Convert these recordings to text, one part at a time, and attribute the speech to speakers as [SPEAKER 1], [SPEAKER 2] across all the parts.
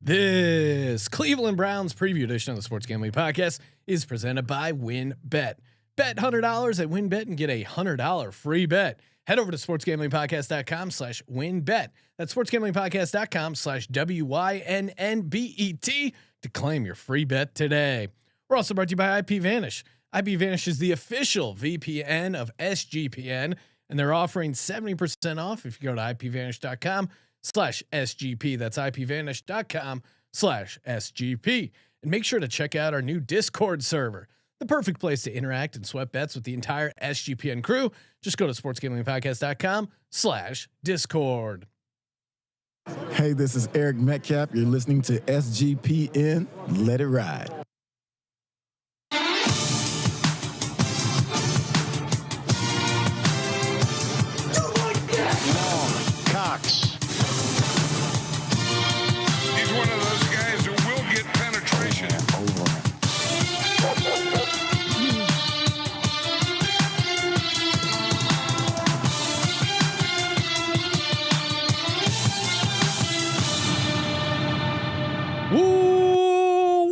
[SPEAKER 1] This Cleveland Browns preview edition of the Sports Gambling Podcast is presented by WynnBET. Bet $100 at WynnBET and get a $100 free bet. Head over to sportsgamblingpodcast.com/WynnBET. That's sportsgamblingpodcast.com/WYNNBET to claim your free bet today. We're also brought to you by IPVanish. IPVanish is the official VPN of SGPN, and they're offering 70% off if you go to IPVanish.com/SGP. That's IPVanish.com/SGP. And make sure to check out our new Discord server, the perfect place to interact and sweat bets with the entire SGPN crew. Just go to sportsgamblingpodcast.com/Discord.
[SPEAKER 2] Hey, this is Eric Metcalf. You're listening to SGPN. Let it ride.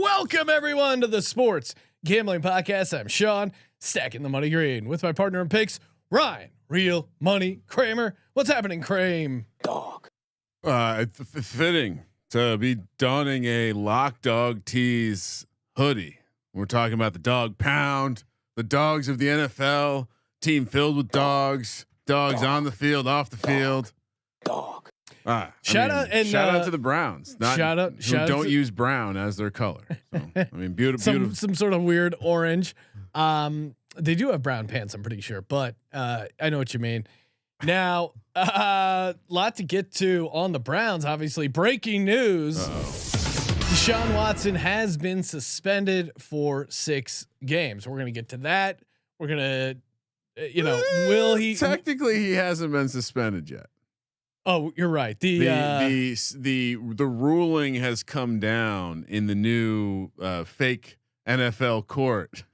[SPEAKER 1] Welcome everyone to the Sports Gambling Podcast. I'm Sean, stacking the money green with my partner in picks, Ryan, Real Money Kramer. What's happening, Kramer?
[SPEAKER 3] Dog. Fitting to be donning a Lock Dog Tees hoodie. We're talking about the Dog Pound, the dogs of the NFL, team filled with dogs on the field, off the field.
[SPEAKER 2] Dog.
[SPEAKER 3] Shout out to the Browns. Don't use brown as their color. So, I mean, beautiful.
[SPEAKER 1] Some sort of weird orange. They do have brown pants, I'm pretty sure, but I know what you mean. Now, lot to get to on the Browns. Obviously, breaking news: Deshaun Watson has been suspended for 6 games. We're gonna get to that. We're gonna, will he?
[SPEAKER 3] Technically, he hasn't been suspended yet.
[SPEAKER 1] Oh, you're right.
[SPEAKER 3] The ruling has come down in the new fake NFL court.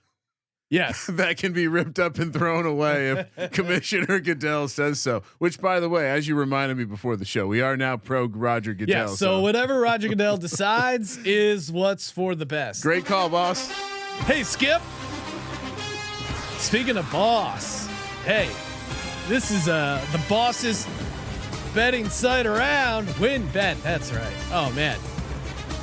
[SPEAKER 1] Yes,
[SPEAKER 3] that can be ripped up and thrown away if Commissioner Goodell says so. Which, by the way, as you reminded me before the show, we are now pro Roger Goodell.
[SPEAKER 1] Yeah. So whatever Roger Goodell decides is what's for the best.
[SPEAKER 3] Great call, boss.
[SPEAKER 1] Hey, Skip. Speaking of boss, hey, this is the boss's betting site around. WynnBET. That's right. Oh man.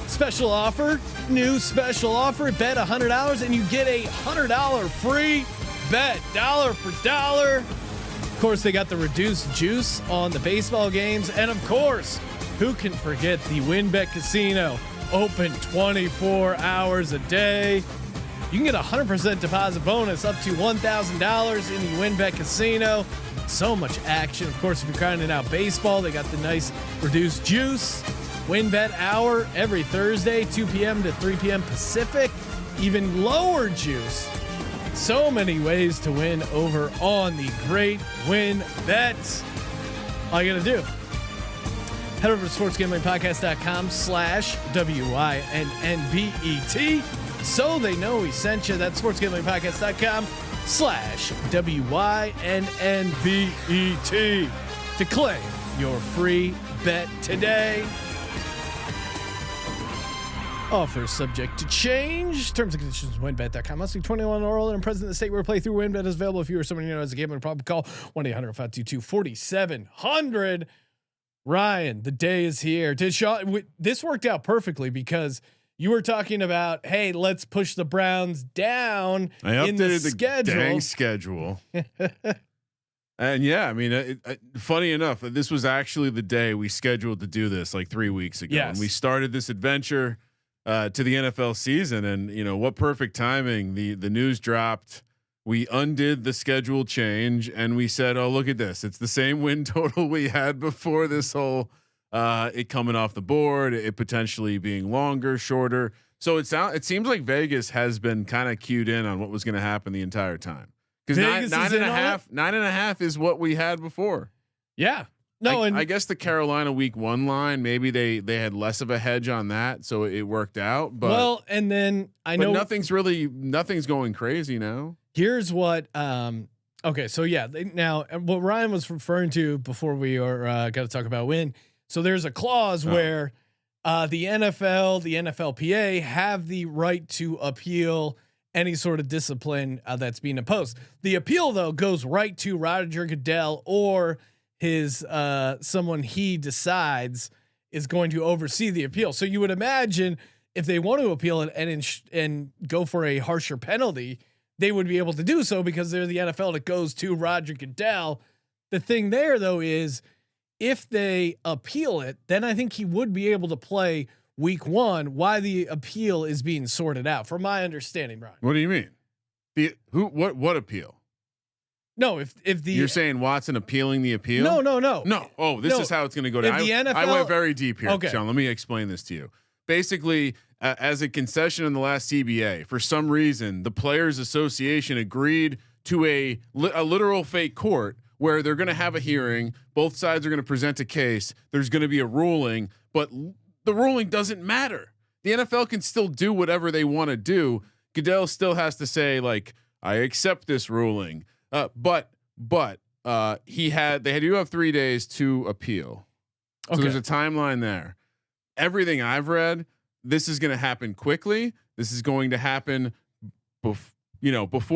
[SPEAKER 1] Special offer, new special offer. Bet $100 and you get a $100 free bet, dollar for dollar. Of course, they got the reduced juice on the baseball games, and of course, who can forget the WynnBET Casino, open 24 hours a day. You can get a 100% deposit bonus up to $1,000 in the WynnBET Casino. So much action. Of course, if you're counting out baseball, they got the nice reduced juice. WynnBET hour every Thursday, 2 p.m. to 3 p.m. Pacific. Even lower juice. So many ways to win over on the great WynnBET. All you gotta do, head over to sportsgamblingpodcast.com/WYNNBET so they know we sent you. That's sportsgamblingpodcast.com/WYNNBET to claim your free bet today. Offer subject to change. Terms and conditions WynnBET.com. Must be 21 or older and present in the state where play through WynnBET is available. If you or someone you know has a gambling problem, call 1-800-522-4700. Ryan, the day is here. This worked out perfectly because you were talking about, hey, let's push the Browns down in the schedule.
[SPEAKER 3] Dang schedule. And yeah, I mean, funny enough, this was actually the day we scheduled to do this like 3 weeks ago.
[SPEAKER 1] Yes.
[SPEAKER 3] And we started this adventure to the NFL season, and what perfect timing. The news dropped. We undid the schedule change and we said, oh, look at this. It's the same win total we had before this whole it coming off the board, it potentially being longer, shorter. So it seems like Vegas has been kind of cued in on what was going to happen the entire time. Because nine and a half is what we had before.
[SPEAKER 1] Yeah. No,
[SPEAKER 3] I guess the Carolina week 1 line, maybe they had less of a hedge on that, so it worked out. But
[SPEAKER 1] and then I know
[SPEAKER 3] nothing's going crazy now.
[SPEAKER 1] Here's what. Okay, so yeah, now what Ryan was referring to before we are got to talk about win. So there's a clause where the NFL, the NFLPA have the right to appeal any sort of discipline that's being imposed. The appeal though goes right to Roger Goodell or his someone he decides is going to oversee the appeal. So you would imagine if they want to appeal it and go for a harsher penalty, they would be able to do so because they're the NFL. That goes to Roger Goodell. The thing there though is if they appeal it, then I think he would be able to play week 1. Why the appeal is being sorted out, from my understanding, Ryan.
[SPEAKER 3] What do you mean? What appeal?
[SPEAKER 1] No, if
[SPEAKER 3] you're saying Watson appealing the appeal?
[SPEAKER 1] No.
[SPEAKER 3] Oh, this is how it's going to go down. I went very deep here,
[SPEAKER 1] okay.
[SPEAKER 3] Sean. Let me explain this to you. Basically, as a concession in the last CBA, for some reason, the Players Association agreed to a literal fake court where they're going to have a hearing. Both sides are going to present a case. There's going to be a ruling, but the ruling doesn't matter. The NFL can still do whatever they want to do. Goodell still has to say, like, I accept this ruling. But they have 3 days to appeal. So there's a timeline there. Everything I've read, this is going to happen quickly. This is going to happen before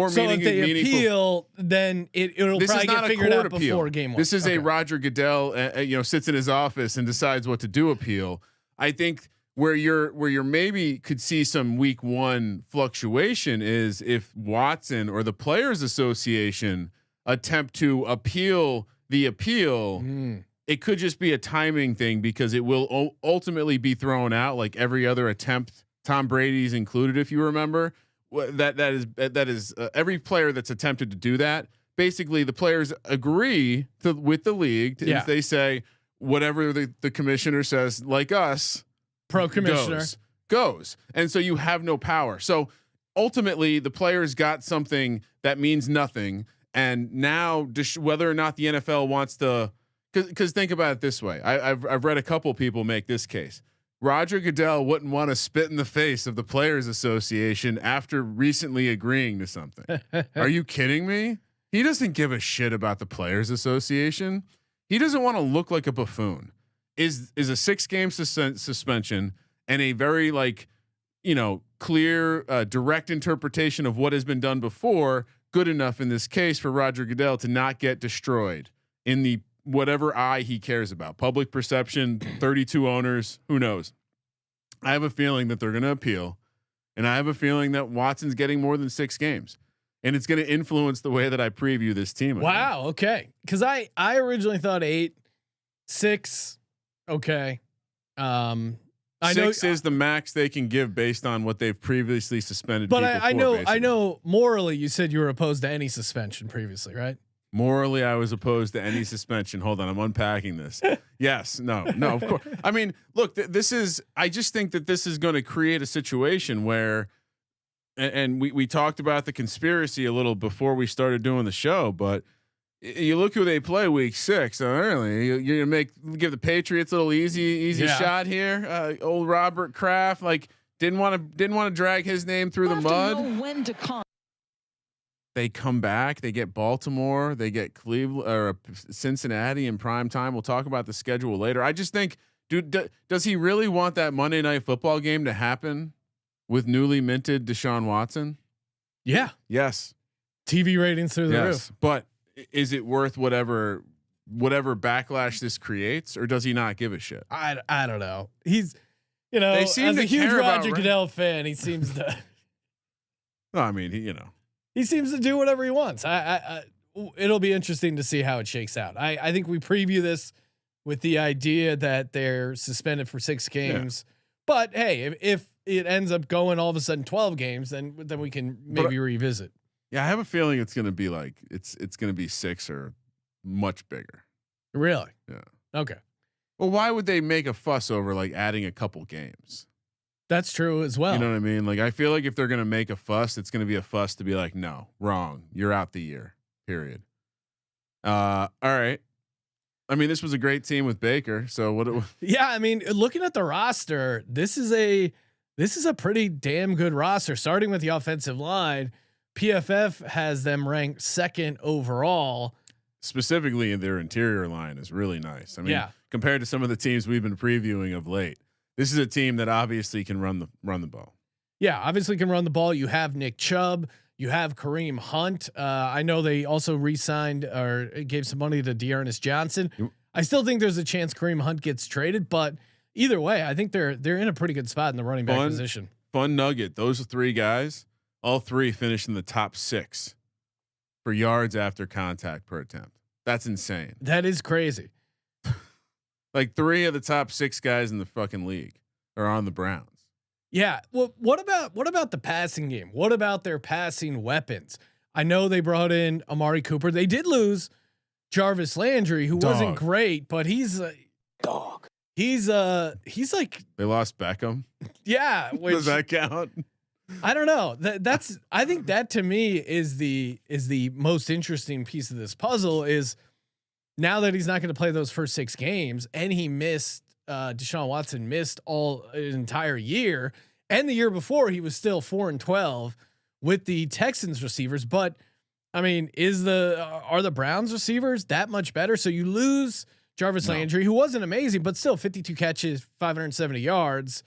[SPEAKER 1] so
[SPEAKER 3] meeting
[SPEAKER 1] if they
[SPEAKER 3] meaningful.
[SPEAKER 1] Appeal, then it'll
[SPEAKER 3] This
[SPEAKER 1] probably
[SPEAKER 3] is not
[SPEAKER 1] get
[SPEAKER 3] a
[SPEAKER 1] figured
[SPEAKER 3] court
[SPEAKER 1] out
[SPEAKER 3] appeal.
[SPEAKER 1] before game 1.
[SPEAKER 3] This is a Roger Goodell, sits in his office and decides what to do appeal. I think where you're maybe could see some week 1 fluctuation is if Watson or the Players Association attempt to appeal the appeal. It could just be a timing thing because it will ultimately be thrown out like every other attempt. Tom Brady's included, if you remember. That is every player that's attempted to do that. Basically, the players agree with the league. If they say whatever the commissioner says, like us,
[SPEAKER 1] pro commissioner
[SPEAKER 3] goes, and so you have no power. So ultimately, the players got something that means nothing, and now whether or not the NFL wants to, because think about it this way. I've read a couple people make this case. Roger Goodell wouldn't want to spit in the face of the Players Association after recently agreeing to something. Are you kidding me? He doesn't give a shit about the Players Association. He doesn't want to look like a buffoon. Is a 6-game suspension and a very clear, direct interpretation of what has been done before good enough in this case for Roger Goodell to not get destroyed in the whatever eye he cares about? Public perception, 32 owners, who knows? I have a feeling that they're going to appeal, and I have a feeling that Watson's getting more than 6 games, and it's going to influence the way that I preview this team.
[SPEAKER 1] Wow. Okay. Cause I originally thought 8, 6. Okay. I
[SPEAKER 3] 6 is the max they can give based on what they've previously suspended.
[SPEAKER 1] But I know morally you said you were opposed to any suspension previously, right?
[SPEAKER 3] Morally, I was opposed to any suspension. Hold on, I'm unpacking this. Yes, no, of course. I mean, look, I just think that this is going to create a situation where, and we talked about the conspiracy a little before we started doing the show, but you look who they play week 6. Early, you're gonna give the Patriots a little easy shot here. Old Robert Kraft, didn't want to drag his name through the mud.
[SPEAKER 4] When to come.
[SPEAKER 3] They come back. They get Baltimore. They get Cleveland or Cincinnati in prime time. We'll talk about the schedule later. I just think, dude, does he really want that Monday Night Football game to happen with newly minted Deshaun Watson?
[SPEAKER 1] Yeah.
[SPEAKER 3] Yes.
[SPEAKER 1] TV ratings through the roof.
[SPEAKER 3] But is it worth whatever backlash this creates, or does he not give a shit?
[SPEAKER 1] I don't know. He's, they seem as a huge Roger Goodell fan, he seems to.
[SPEAKER 3] No, I mean,
[SPEAKER 1] he seems to do whatever he wants. It'll be interesting to see how it shakes out. I think we preview this with the idea that they're suspended for 6 games, but hey, if it ends up going all of a sudden 12 games, then we can maybe revisit.
[SPEAKER 3] Yeah, I have a feeling it's going to be it's going to be 6 or much bigger.
[SPEAKER 1] Really?
[SPEAKER 3] Yeah.
[SPEAKER 1] Okay.
[SPEAKER 3] Well, why would they make a fuss over adding a couple games?
[SPEAKER 1] That's true as well.
[SPEAKER 3] You know what I mean? I feel like if they're going to make a fuss, it's going to be a fuss to be no, wrong. You're out the year, period. All right. I mean, this was a great team with Baker. So what?
[SPEAKER 1] Yeah. I mean, looking at the roster, this is a pretty damn good roster, starting with the offensive line. PFF has them ranked 2nd overall.
[SPEAKER 3] Specifically in their interior line is really nice. I mean, compared to some of the teams we've been previewing of late, This is a team that obviously can run the ball.
[SPEAKER 1] Yeah, obviously can run the ball. You have Nick Chubb. You have Kareem Hunt. I know they also re-signed or gave some money to Dearness Johnson. I still think there's a chance Kareem Hunt gets traded, but either way, I think they're in a pretty good spot in the running back position.
[SPEAKER 3] Fun nugget: those 3 guys, all 3 finished in the top 6 for yards after contact per attempt. That's insane.
[SPEAKER 1] That is crazy.
[SPEAKER 3] Like 3 of the top 6 guys in the fucking league are on the Browns.
[SPEAKER 1] Yeah. Well, what about the passing game? What about their passing weapons? I know they brought in Amari Cooper. They did lose Jarvis Landry, who wasn't great, but he's a dog. He's like,
[SPEAKER 3] they lost Beckham.
[SPEAKER 1] Yeah.
[SPEAKER 3] Does that count?
[SPEAKER 1] I don't know. That's I think that to me is the most interesting piece of this puzzle is now that he's not going to play those first 6 games and he missed Deshaun Watson missed an entire year, and the year before he was still 4-12 with the Texans receivers. But I mean, are the Browns receivers that much better? So you lose Jarvis Landry, who wasn't amazing, but still 52 catches, 570 yards.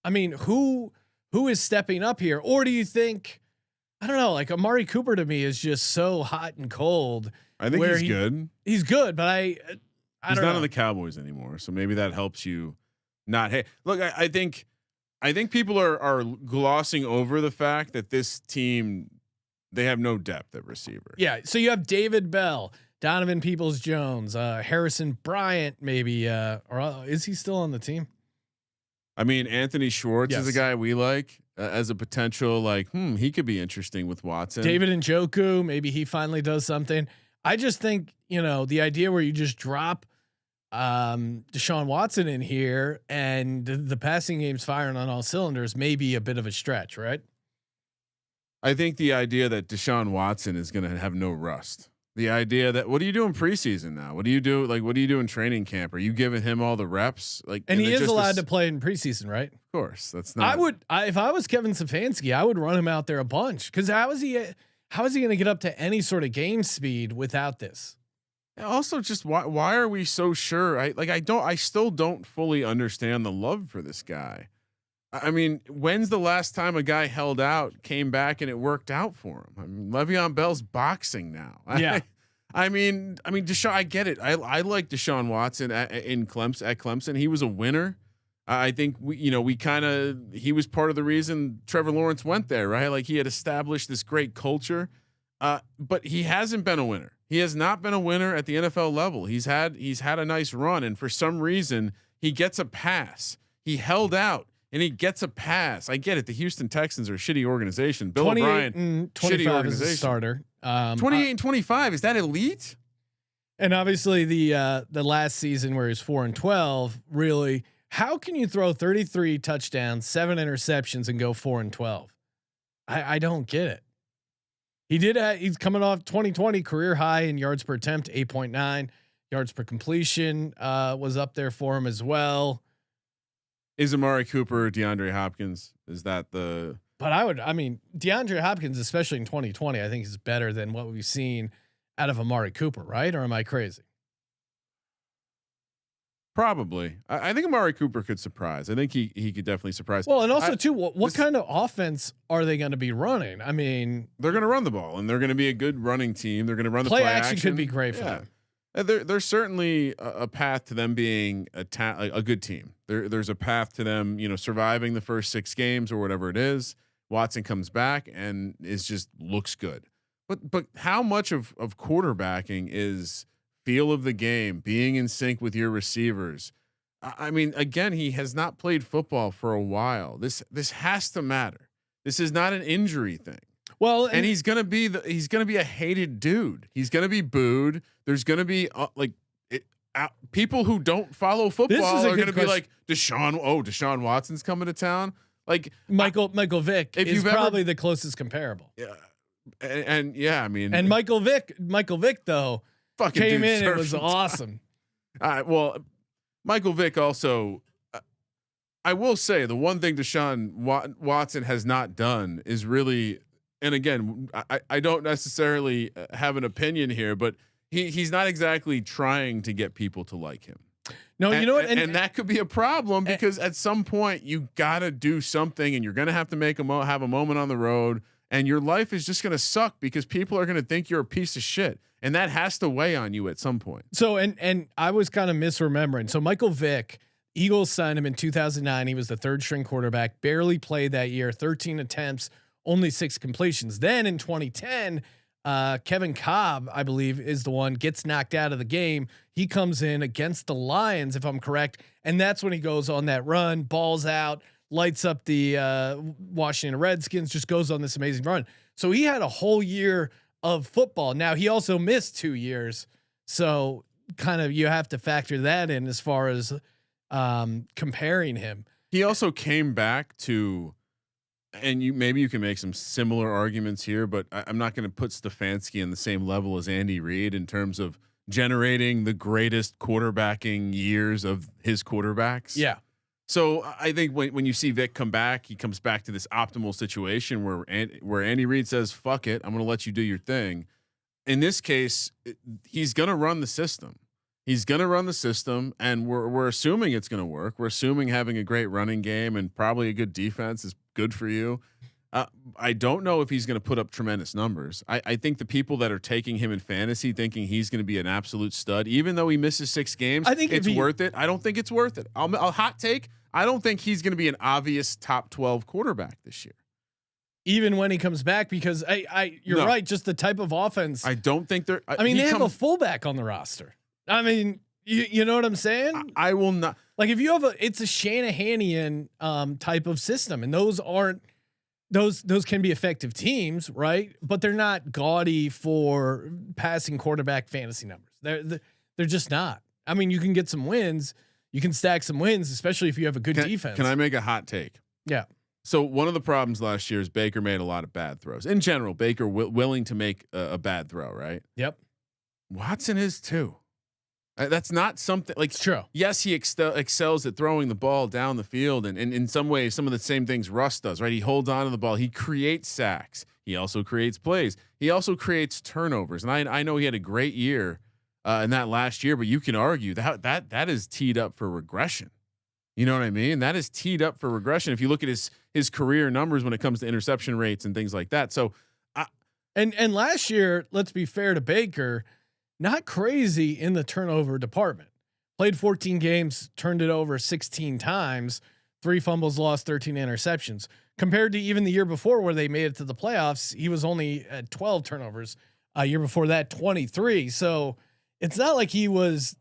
[SPEAKER 1] I mean, who is stepping up here? Or do you think, I don't know, like Amari Cooper to me is just so hot and cold.
[SPEAKER 3] I think he's good.
[SPEAKER 1] He's good, but
[SPEAKER 3] he's not on the Cowboys anymore, so maybe that helps you. Not look. I think people are glossing over the fact that this team, they have no depth at receiver.
[SPEAKER 1] Yeah, so you have David Bell, Donovan Peoples-Jones, Harrison Bryant, maybe, or is he still on the team?
[SPEAKER 3] I mean, Anthony Schwartz is a guy we like as a potential. Like, he could be interesting with Watson.
[SPEAKER 1] David Njoku, maybe he finally does something. I just think, the idea where you just drop Deshaun Watson in here and the passing game's firing on all cylinders may be a bit of a stretch, right?
[SPEAKER 3] I think the idea that Deshaun Watson is going to have no rust. The idea that what do you do in preseason now? What do you do? Like, what do you do in training camp? Are you giving him all the reps? Like,
[SPEAKER 1] and he is allowed to play in preseason, right?
[SPEAKER 3] Of course, that's not.
[SPEAKER 1] If I was Kevin Stefanski, I would run him out there a bunch because how is he going to get up to any sort of game speed without this?
[SPEAKER 3] Also, just why are we so sure? I still don't fully understand the love for this guy. I mean, when's the last time a guy held out, came back, and it worked out for him? I mean, Le'Veon Bell's boxing now.
[SPEAKER 1] Yeah.
[SPEAKER 3] I mean, Deshaun. I get it. I like Deshaun Watson at Clemson. He was a winner. I think he was part of the reason Trevor Lawrence went there, right? Like he had established this great culture, but he hasn't been a winner. He has not been a winner at the NFL level. He's had a nice run, and for some reason he gets a pass. He held out. And he gets a pass. I get it. The Houston Texans are a shitty organization. Bill O'Brien, shitty organization.
[SPEAKER 1] Is a starter.
[SPEAKER 3] 28 and 25. Is that elite?
[SPEAKER 1] And obviously the last season where he's 4-12, really, how can you throw 33 touchdowns, 7 interceptions and go 4-12? I don't get it. He's coming off 2020 career high in yards per attempt, 8.9 yards per completion, was up there for him as well.
[SPEAKER 3] Is Amari Cooper, DeAndre Hopkins? Is that the?
[SPEAKER 1] But DeAndre Hopkins, especially in 2020, I think is better than what we've seen out of Amari Cooper, right? Or am I crazy?
[SPEAKER 3] Probably. I think Amari Cooper could surprise. I think he could definitely surprise.
[SPEAKER 1] Well, and also too, what kind of offense are they going to be running? I mean,
[SPEAKER 3] they're going to run the ball, and they're going to be a good running team. They're going to run the play action.
[SPEAKER 1] Could be great for them.
[SPEAKER 3] There's certainly a path to them being a good team. There's a path to them, surviving the first 6 games or whatever it is. Watson comes back and looks good. But how much of quarterbacking is feel of the game, being in sync with your receivers? I mean, again, he has not played football for a while. This has to matter. This is not an injury thing.
[SPEAKER 1] Well,
[SPEAKER 3] and he's gonna be a hated dude. He's gonna be booed. There's gonna be people who don't follow football are gonna be like Deshaun Watson's coming to town. Like
[SPEAKER 1] Michael Vick is probably the closest comparable.
[SPEAKER 3] Yeah, and yeah, I mean,
[SPEAKER 1] and Michael Vick though
[SPEAKER 3] fucking
[SPEAKER 1] came in and was awesome.
[SPEAKER 3] Well, Michael Vick also. I will say the one thing Deshaun Watson has not done is really. And again, I don't necessarily have an opinion here, but he's not exactly trying to get people to like him.
[SPEAKER 1] No, you know what?
[SPEAKER 3] And that could be a problem because at some point you got to do something, and you're going to have to have a moment on the road, and your life is just going to suck because people are going to think you're a piece of shit, and that has to weigh on you at some point.
[SPEAKER 1] So, and I was kind of misremembering. So Michael Vick, Eagles signed him in 2009. He was the third string quarterback, barely played that year, 13 attempts, only 6 completions. Then in 2010, Kevin Cobb, I believe, is the one, gets knocked out of the game. He comes in against the Lions, if I'm correct, and that's when he goes on that run, balls out, lights up the Washington Redskins, just goes on this amazing run. So he had a whole year of football. Now he also missed 2 years, so kind of you have to factor that in as far as comparing him.
[SPEAKER 3] He also came back to. And maybe you can make some similar arguments here, but I'm not going to put Stefanski in the same level as Andy Reid in terms of generating the greatest quarterbacking years of his quarterbacks.
[SPEAKER 1] Yeah.
[SPEAKER 3] So I think when you see Vic come back, he comes back to this optimal situation where Andy Reid says, "Fuck it, I'm going to let you do your thing." In this case, he's going to run the system. He's going to run the system, and we're assuming it's going to work. We're assuming having a great running game and probably a good defense is good for you. I don't know if he's going to put up tremendous numbers. I think the people that are taking him in fantasy thinking he's going to be an absolute stud, even though he misses 6 games, I think it's worth it. I don't think it's worth it. I'll hot take. I don't think he's going to be an obvious top 12 quarterback this year.
[SPEAKER 1] Even when he comes back, because you're right. Just the type of offense.
[SPEAKER 3] I don't think they're.
[SPEAKER 1] They have a fullback on the roster. I mean, you know what I'm saying?
[SPEAKER 3] I will not.
[SPEAKER 1] Like if you have it's a Shanahanian type of system, and those can be effective teams, right? But they're not gaudy for passing quarterback fantasy numbers. They're just not. I mean, you can get some wins, you can stack some wins, especially if you have a good defense.
[SPEAKER 3] Can I make a hot take?
[SPEAKER 1] Yeah.
[SPEAKER 3] So one of the problems last year is Baker made a lot of bad throws. In general, Baker willing to make a bad throw, right?
[SPEAKER 1] Yep.
[SPEAKER 3] Watson is too. That's not something like.
[SPEAKER 1] It's true.
[SPEAKER 3] Yes, he excels at throwing the ball down the field, and in some ways, some of the same things Russ does. Right, he holds on to the ball. He creates sacks. He also creates plays. He also creates turnovers. And I know he had a great year in that last year, but you can argue that is teed up for regression. You know what I mean? That is teed up for regression. If you look at his career numbers when it comes to interception rates and things like that. So,
[SPEAKER 1] and last year, let's be fair to Baker. Not crazy in the turnover department. Played 14 games, turned it over 16 times, 3 fumbles lost, 13 interceptions. Compared to even the year before where they made it to the playoffs, he was only at 12 turnovers. Year before that, 23. So it's not like he was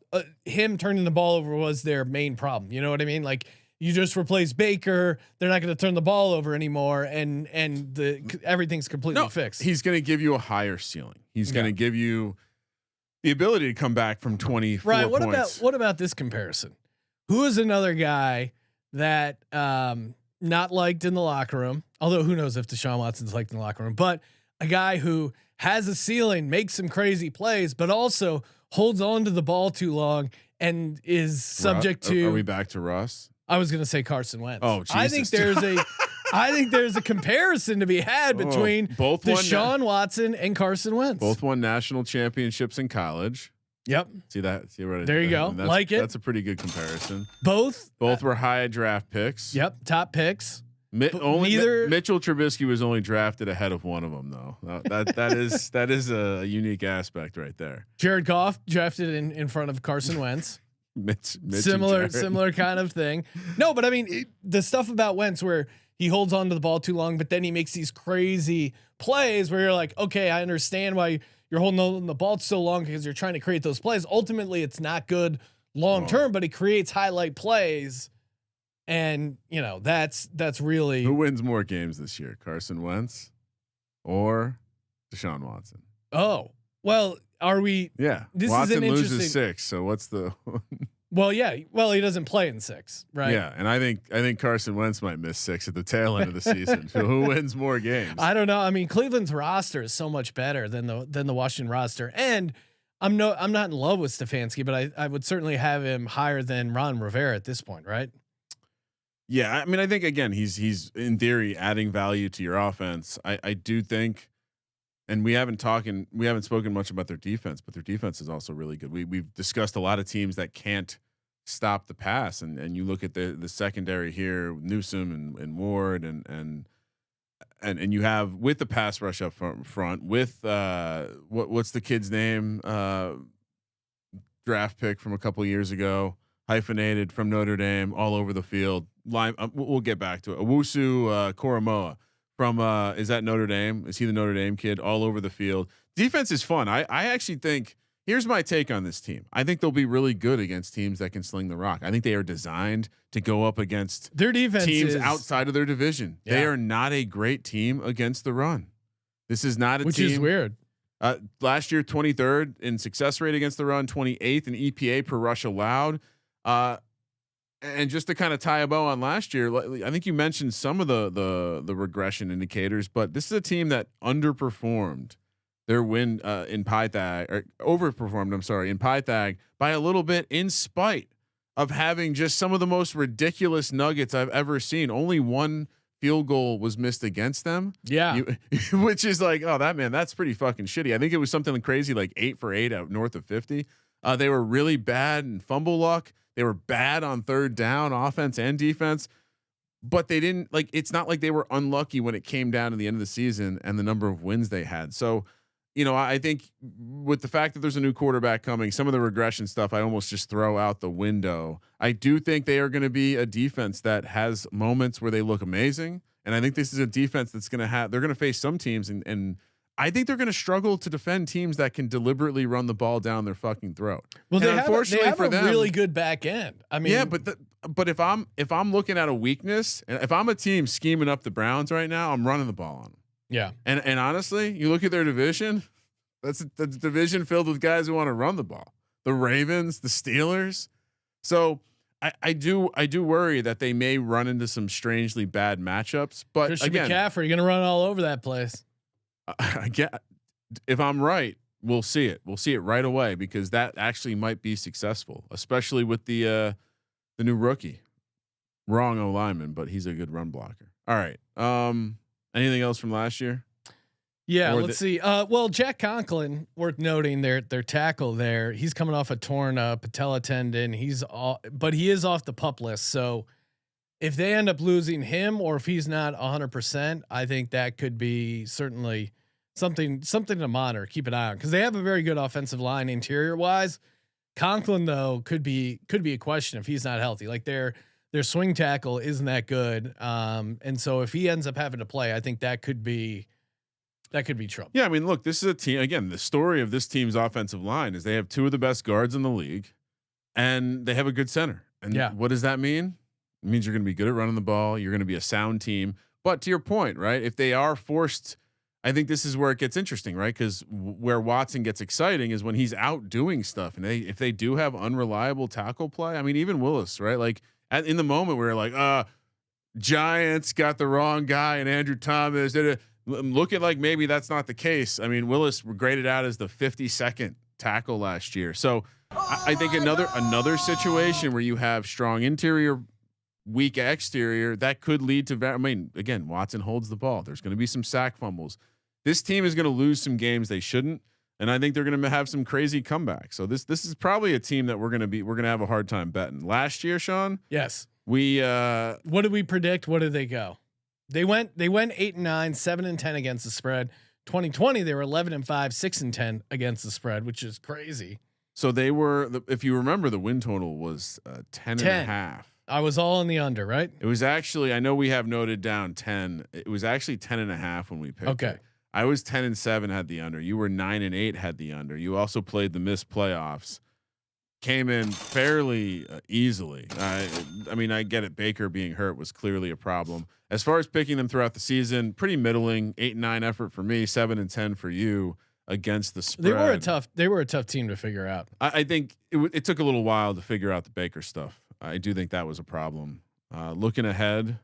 [SPEAKER 1] him turning the ball over was their main problem. You know what I mean? Like you just replace Baker, they're not going to turn the ball over anymore, and everything's completely fixed.
[SPEAKER 3] He's going to give you a higher ceiling. He's going to give you the ability to come back from 24
[SPEAKER 1] right.
[SPEAKER 3] points.
[SPEAKER 1] What about this comparison? Who is another guy that not liked in the locker room? Although who knows if Deshaun Watson's liked in the locker room, but a guy who has a ceiling, makes some crazy plays, but also holds on to the ball too long and is subject to.
[SPEAKER 3] Are we back to Russ?
[SPEAKER 1] I was going to say Carson Wentz.
[SPEAKER 3] Oh, Jesus.
[SPEAKER 1] I think there's a comparison to be had between
[SPEAKER 3] both
[SPEAKER 1] Deshaun Watson and Carson Wentz.
[SPEAKER 3] Both won national championships in college.
[SPEAKER 1] Yep.
[SPEAKER 3] See that? See what?
[SPEAKER 1] There you go. Like it.
[SPEAKER 3] That's a pretty good comparison.
[SPEAKER 1] Both
[SPEAKER 3] were high draft picks.
[SPEAKER 1] Yep. Top picks.
[SPEAKER 3] Mitchell Trubisky was only drafted ahead of one of them, though. That is a unique aspect right there.
[SPEAKER 1] Jared Goff drafted in front of Carson Wentz.
[SPEAKER 3] Mitch
[SPEAKER 1] similar kind of thing. No, but I mean the stuff about Wentz where he holds on to the ball too long, but then he makes these crazy plays where you're like, okay, I understand why you're holding on the ball so long because you're trying to create those plays. Ultimately, it's not good long term, but he creates highlight plays. And you know, that's really
[SPEAKER 3] who wins more games this year, Carson Wentz or Deshaun Watson?
[SPEAKER 1] Oh, well, are we?
[SPEAKER 3] Yeah,
[SPEAKER 1] this
[SPEAKER 3] Watson
[SPEAKER 1] is
[SPEAKER 3] loses 6. So what's the?
[SPEAKER 1] Well, yeah. Well, he doesn't play in 6, right?
[SPEAKER 3] Yeah, and I think Carson Wentz might miss 6 at the tail end of the season. So who wins more games?
[SPEAKER 1] I don't know. I mean, Cleveland's roster is so much better than the Washington roster, and I'm not in love with Stefanski, but I would certainly have him higher than Ron Rivera at this point, right?
[SPEAKER 3] Yeah, I mean, I think again, he's in theory adding value to your offense. I do think, and we haven't spoken much about their defense, but their defense is also really good. We've discussed a lot of teams that can't stop the pass. And you look at the secondary here, Newsome and Ward and you have with the pass rush up front with what's the kid's name? Draft pick from a couple years ago, hyphenated from Notre Dame, all over the field. We'll get back to it. Owusu Koromoa from is that Notre Dame? Is he the Notre Dame kid? All over the field. Defense is fun. I actually think. Here's my take on this team. I think they'll be really good against teams that can sling the rock. I think they are designed to go up against
[SPEAKER 1] their defense
[SPEAKER 3] teams outside of their division. Yeah. They are not a great team against the run. This is not a
[SPEAKER 1] which
[SPEAKER 3] team.
[SPEAKER 1] Which is weird.
[SPEAKER 3] Last year, 23rd in success rate against the run, 28th in EPA per rush allowed. And just to kind of tie a bow on last year, I think you mentioned some of the regression indicators, but this is a team that underperformed their win in Pythag, or overperformed, I'm sorry, in Pythag by a little bit, in spite of having just some of the most ridiculous nuggets I've ever seen. Only one field goal was missed against them.
[SPEAKER 1] Yeah.
[SPEAKER 3] Which is like, oh, that's pretty fucking shitty. I think it was something crazy like 8 for 8 out north of 50. They were really bad in fumble luck. They were bad on third down, offense and defense. But they didn't it's not like they were unlucky when it came down to the end of the season and the number of wins they had. So, I think with the fact that there's a new quarterback coming, some of the regression stuff, I almost just throw out the window. I do think they are going to be a defense that has moments where they look amazing. And I think this is a defense that's going to they're going to face some teams and I think they're going to struggle to defend teams that can deliberately run the ball down their fucking throat.
[SPEAKER 1] Well,
[SPEAKER 3] and
[SPEAKER 1] they
[SPEAKER 3] unfortunately
[SPEAKER 1] have
[SPEAKER 3] for
[SPEAKER 1] a
[SPEAKER 3] them,
[SPEAKER 1] really good back end. I mean,
[SPEAKER 3] yeah, but if I'm looking at a weakness, and if I'm a team scheming up the Browns right now, I'm running the ball on them.
[SPEAKER 1] Yeah.
[SPEAKER 3] And honestly, you look at their division, that's a division filled with guys who want to run the ball. The Ravens, the Steelers. So I do worry that they may run into some strangely bad matchups. But
[SPEAKER 1] Christian
[SPEAKER 3] again,
[SPEAKER 1] McCaffrey, you're going to run all over that place.
[SPEAKER 3] If I'm right, we'll see it. We'll see it right away because that actually might be successful, especially with the new rookie. Wrong O lineman, but he's a good run blocker. All right. Anything else from last year?
[SPEAKER 1] Yeah, let's see. Well, Jack Conklin, worth noting, their tackle there. He's coming off a torn patella tendon. But he is off the PUP list. So if they end up losing him, or if he's not 100%, I think that could be certainly something to monitor, keep an eye on, because they have a very good offensive line interior wise. Conklin though could be a question if he's not healthy. Like their swing tackle isn't that good, and so if he ends up having to play, I think that could be trouble.
[SPEAKER 3] Yeah, I mean, look, this is a team. Again, the story of this team's offensive line is they have two of the best guards in the league, and they have a good center. And what does that mean? It means you're going to be good at running the ball. You're going to be a sound team. But to your point, right? If they are forced, I think this is where it gets interesting, right? Because where Watson gets exciting is when he's out doing stuff, and if they do have unreliable tackle play. I mean, even Willis, right? Like in the moment where like, Giants got the wrong guy, and Andrew Thomas did it. Looking like maybe that's not the case. I mean, Willis graded out as the 52nd tackle last year. So I think another situation where you have strong interior, weak exterior, that could lead to, I mean, again, Watson holds the ball. There's going to be some sack fumbles. This team is going to lose some games they shouldn't. And I think they're going to have some crazy comebacks. So this is probably a team that we're going to have a hard time betting. Last year, Sean,
[SPEAKER 1] yes,
[SPEAKER 3] we,
[SPEAKER 1] what did we predict? What did they go? They went 8-9, 7-10 against the spread. 2020, they were 11-5, 6-10 against the spread, which is crazy.
[SPEAKER 3] So they were, if you remember, the win total was 10.5.
[SPEAKER 1] I was all in the under, right?
[SPEAKER 3] It was actually, I know we have noted down 10. It was actually 10.5 when we picked.
[SPEAKER 1] Okay.
[SPEAKER 3] It. I was 10-7, had the under. You were 9-8, had the under. You also played the missed playoffs. Came in fairly easily. I mean, I get it. Baker being hurt was clearly a problem. As far as picking them throughout the season, pretty middling. 8-9 effort for me, 7-10 for you against the spread.
[SPEAKER 1] They were a tough team to figure out.
[SPEAKER 3] I think it took a little while to figure out the Baker stuff. I do think that was a problem. Looking ahead,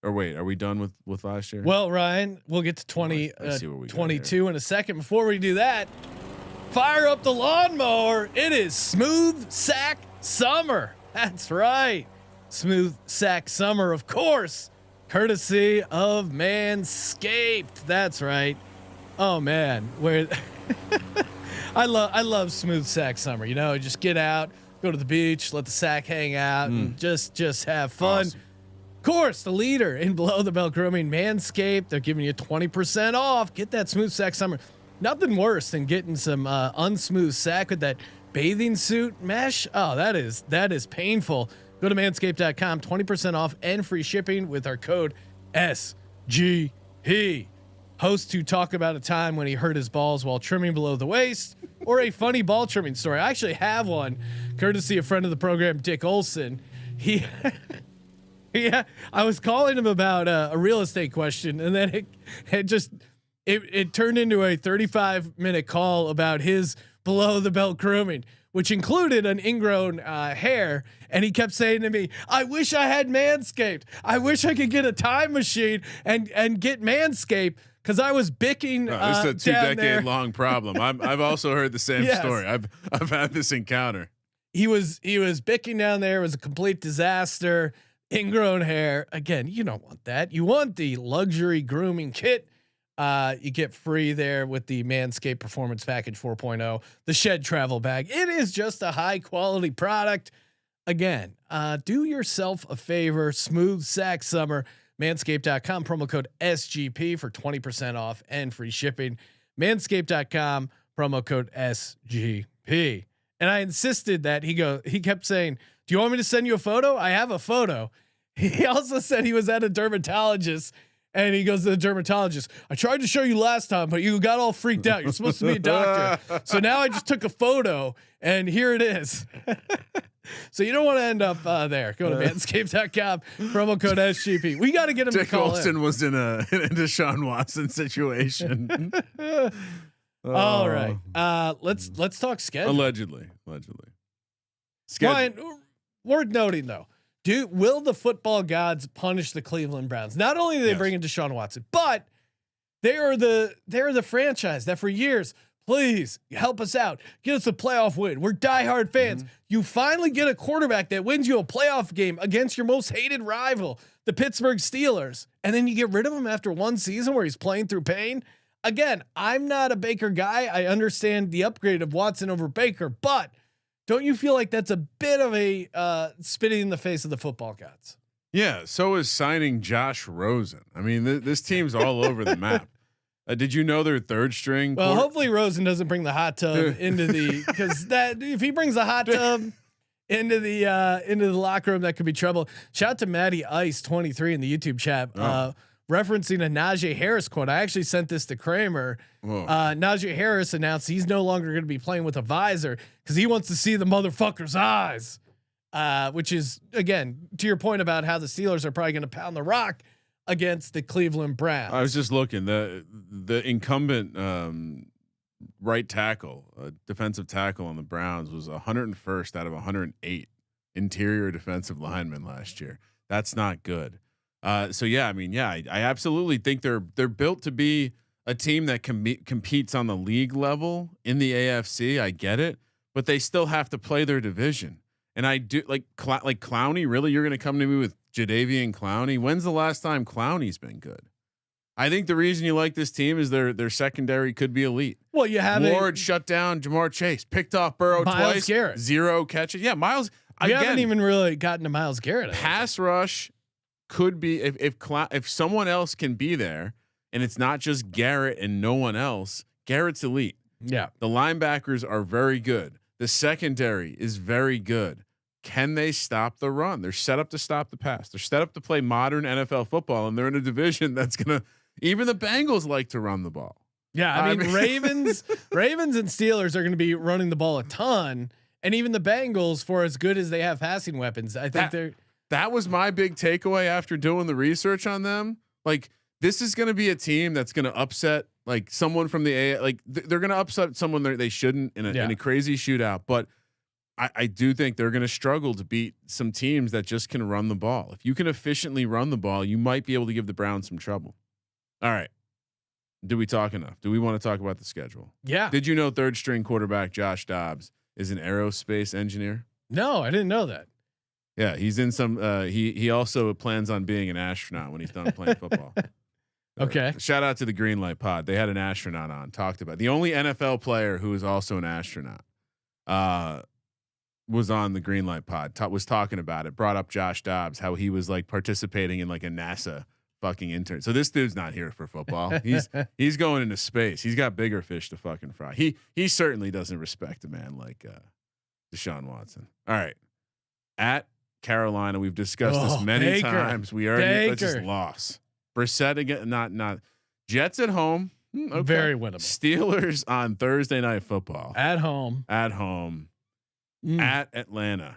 [SPEAKER 3] or wait, are we done with last year?
[SPEAKER 1] Well, Ryan, we'll get to 22 in a second. Before we do that, fire up the lawnmower. It is smooth sack summer. That's right. Smooth sack summer, of course, courtesy of Manscaped. That's right. Oh man, where I love smooth sack summer. You know, just get out, go to the beach, let the sack hang out, and just have fun.
[SPEAKER 3] Awesome.
[SPEAKER 1] Of course, the leader in below the belt grooming, Manscaped. They're giving you 20% off. Get that smooth sack summer. Nothing worse than getting some unsmooth sack with that bathing suit mesh. Oh, that is painful. Go to manscaped.com, 20% off and free shipping with our code SGP. Host to talk about a time when he hurt his balls while trimming below the waist, or a funny ball trimming story. I actually have one, courtesy of friend of the program, Dick Olson. Yeah, I was calling him about a real estate question, and then it turned into a 35-minute call about his below the belt grooming, which included an ingrown hair. And he kept saying to me, "I wish I had Manscaped. I wish I could get a time machine and get Manscaped." Cause I was bicking.
[SPEAKER 3] This is a 2-decade long problem. I've also heard the same story. I've had this encounter.
[SPEAKER 1] He was bicking down there. It was a complete disaster. Ingrown hair. Again, you don't want that. You want the luxury grooming kit. You get free there with the Manscaped Performance Package 4.0, the Shed Travel Bag. It is just a high quality product. Again, do yourself a favor. Smooth sack summer. Manscaped.com, promo code SGP for 20% off and free shipping. Manscaped.com, promo code SGP. And I insisted that he kept saying, "Do you want me to send you a photo? I have a photo." He also said he was at a dermatologist, and he goes to the dermatologist, "I tried to show you last time, but you got all freaked out. You're supposed to be a doctor." So now I just took a photo, and here it is. So you don't want to end up there. Go to manscaped.com, promo code SGP. We got to get him
[SPEAKER 3] Dick
[SPEAKER 1] to call
[SPEAKER 3] Olson
[SPEAKER 1] in.
[SPEAKER 3] was in a Deshaun Watson situation.
[SPEAKER 1] All right. Let's talk schedule.
[SPEAKER 3] Allegedly.
[SPEAKER 1] Ryan, worth noting though, will the football gods punish the Cleveland Browns? Not only do they bring in Deshaun Watson, but they're the franchise that for years, please help us out, get us a playoff win. We're diehard fans. You finally get a quarterback that wins you a playoff game against your most hated rival, the Pittsburgh Steelers, and then you get rid of him after one season where he's playing through pain. Again, I'm not a Baker guy. I understand the upgrade of Watson over Baker, but don't you feel like that's a bit of a spitting in the face of the football gods?
[SPEAKER 3] Yeah. So is signing Josh Rosen. I mean, this team's all over the map. Did you know their third string?
[SPEAKER 1] Well, hopefully Rosen doesn't bring the hot tub into because that if he brings the hot tub into the locker room, that could be trouble. Shout out to Matty Ice 23 in the YouTube chat, referencing a Najee Harris quote. I actually sent this to Kramer. Najee Harris announced he's no longer going to be playing with a visor because he wants to see the motherfucker's eyes, which is again to your point about how the Steelers are probably going to pound the rock against the Cleveland Browns.
[SPEAKER 3] I was just looking the incumbent right tackle, defensive tackle on the Browns was 101st out of 108 interior defensive linemen last year. That's not good. So yeah, I mean, I absolutely think they're built to be a team that competes on the league level in the AFC. I get it, but they still have to play their division. And I do like Clowney. Really, you're going to come to me with Jadeveon Clowney? When's the last time Clowney's been good? I think the reason you like this team is their secondary could be elite.
[SPEAKER 1] Well, you have
[SPEAKER 3] Ward shut down Jamar Chase, picked off Burrow twice,
[SPEAKER 1] Garrett.
[SPEAKER 3] 0 catches. Yeah, Miles.
[SPEAKER 1] We haven't even really gotten to Miles Garrett.
[SPEAKER 3] Pass rush could be if someone else can be there, and it's not just Garrett and no one else. Garrett's elite.
[SPEAKER 1] Yeah,
[SPEAKER 3] the linebackers are very good. The secondary is very good. Can they stop the run? They're set up to stop the pass. They're set up to play modern NFL football, and they're in a division that's gonna. Even the Bengals like to run the ball.
[SPEAKER 1] Yeah, I mean Ravens and Steelers are going to be running the ball a ton, and even the Bengals, for as good as they have passing weapons, I think
[SPEAKER 3] that was my big takeaway after doing the research on them. Like this is going to be a team that's going to upset like someone from the A. Like they're going to upset someone they shouldn't in a crazy shootout, but. I do think they're going to struggle to beat some teams that just can run the ball. If you can efficiently run the ball, you might be able to give the Browns some trouble. All right. Do we talk enough? Do we want to talk about the schedule?
[SPEAKER 1] Yeah.
[SPEAKER 3] Did you know third string quarterback Josh Dobbs is an aerospace engineer?
[SPEAKER 1] No, I didn't know that.
[SPEAKER 3] Yeah, he's in some. He also plans on being an astronaut when he's done playing football.
[SPEAKER 1] Okay.
[SPEAKER 3] Shout out to the Greenlight Pod. They had an astronaut on. Talked about the only NFL player who is also an astronaut. was on the Greenlight pod, was talking about it, brought up Josh Dobbs, how he was like participating in like a NASA fucking intern. So this dude's not here for football. He's going into space. He's got bigger fish to fucking fry. He certainly doesn't respect a man like Deshaun Watson. All right. At Carolina, we've discussed this many times. We already let's just loss. Brissett again, not Jets at home. Okay.
[SPEAKER 1] Very winnable.
[SPEAKER 3] Steelers on Thursday Night Football.
[SPEAKER 1] At home.
[SPEAKER 3] At Atlanta.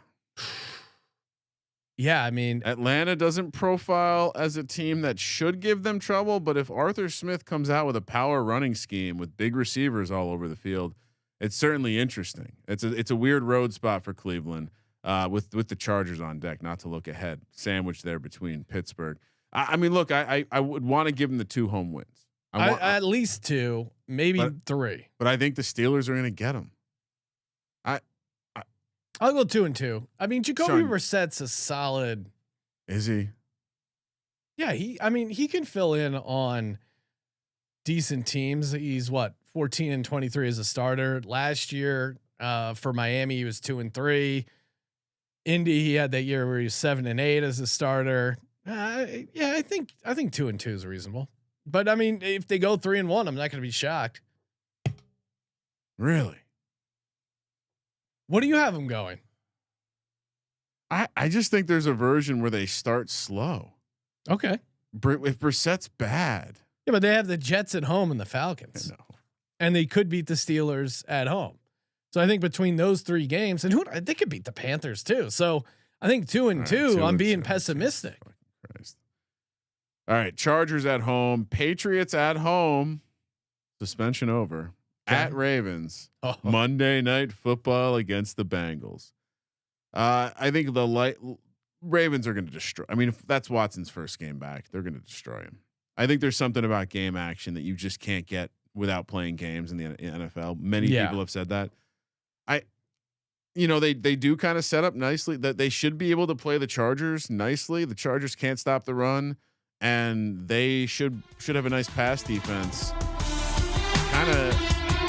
[SPEAKER 1] Yeah, I mean,
[SPEAKER 3] Atlanta doesn't profile as a team that should give them trouble, but if Arthur Smith comes out with a power running scheme with big receivers all over the field, it's certainly interesting. It's a weird road spot for Cleveland with the Chargers on deck. Not to look ahead, sandwiched there between Pittsburgh. I mean, look, I would want to give them the 2 home wins.
[SPEAKER 1] At least 2, maybe 3.
[SPEAKER 3] But I think the Steelers are going to get them.
[SPEAKER 1] I'll go 2-2. I mean, Jacoby Brissett's a solid.
[SPEAKER 3] Is he?
[SPEAKER 1] Yeah, he can fill in on decent teams. He's 14-23 as a starter. Last year, for Miami, he was 2-3. Indy, he had that year where he was 7-8 as a starter. Yeah, I think 2-2 is reasonable. But I mean, if they go 3-1, I'm not going to be shocked.
[SPEAKER 3] Really?
[SPEAKER 1] What do you have them going?
[SPEAKER 3] I just think there's a version where they start slow.
[SPEAKER 1] Okay.
[SPEAKER 3] If Brissett's bad.
[SPEAKER 1] Yeah, but they have the Jets at home and the Falcons. And they could beat the Steelers at home. So I think between those 3 games, and they could beat the Panthers too. So I think 2-2. I'm being pessimistic.
[SPEAKER 3] All right, Chargers at home, Patriots at home. Suspension over. At Ravens, Monday Night Football against the Bengals. I think the Ravens are going to destroy. I mean, if that's Watson's first game back, they're going to destroy him. I think there's something about game action that you just can't get without playing games in the NFL. Many people have said that. They do kind of set up nicely that they should be able to play the Chargers nicely. The Chargers can't stop the run, and they should have a nice pass defense.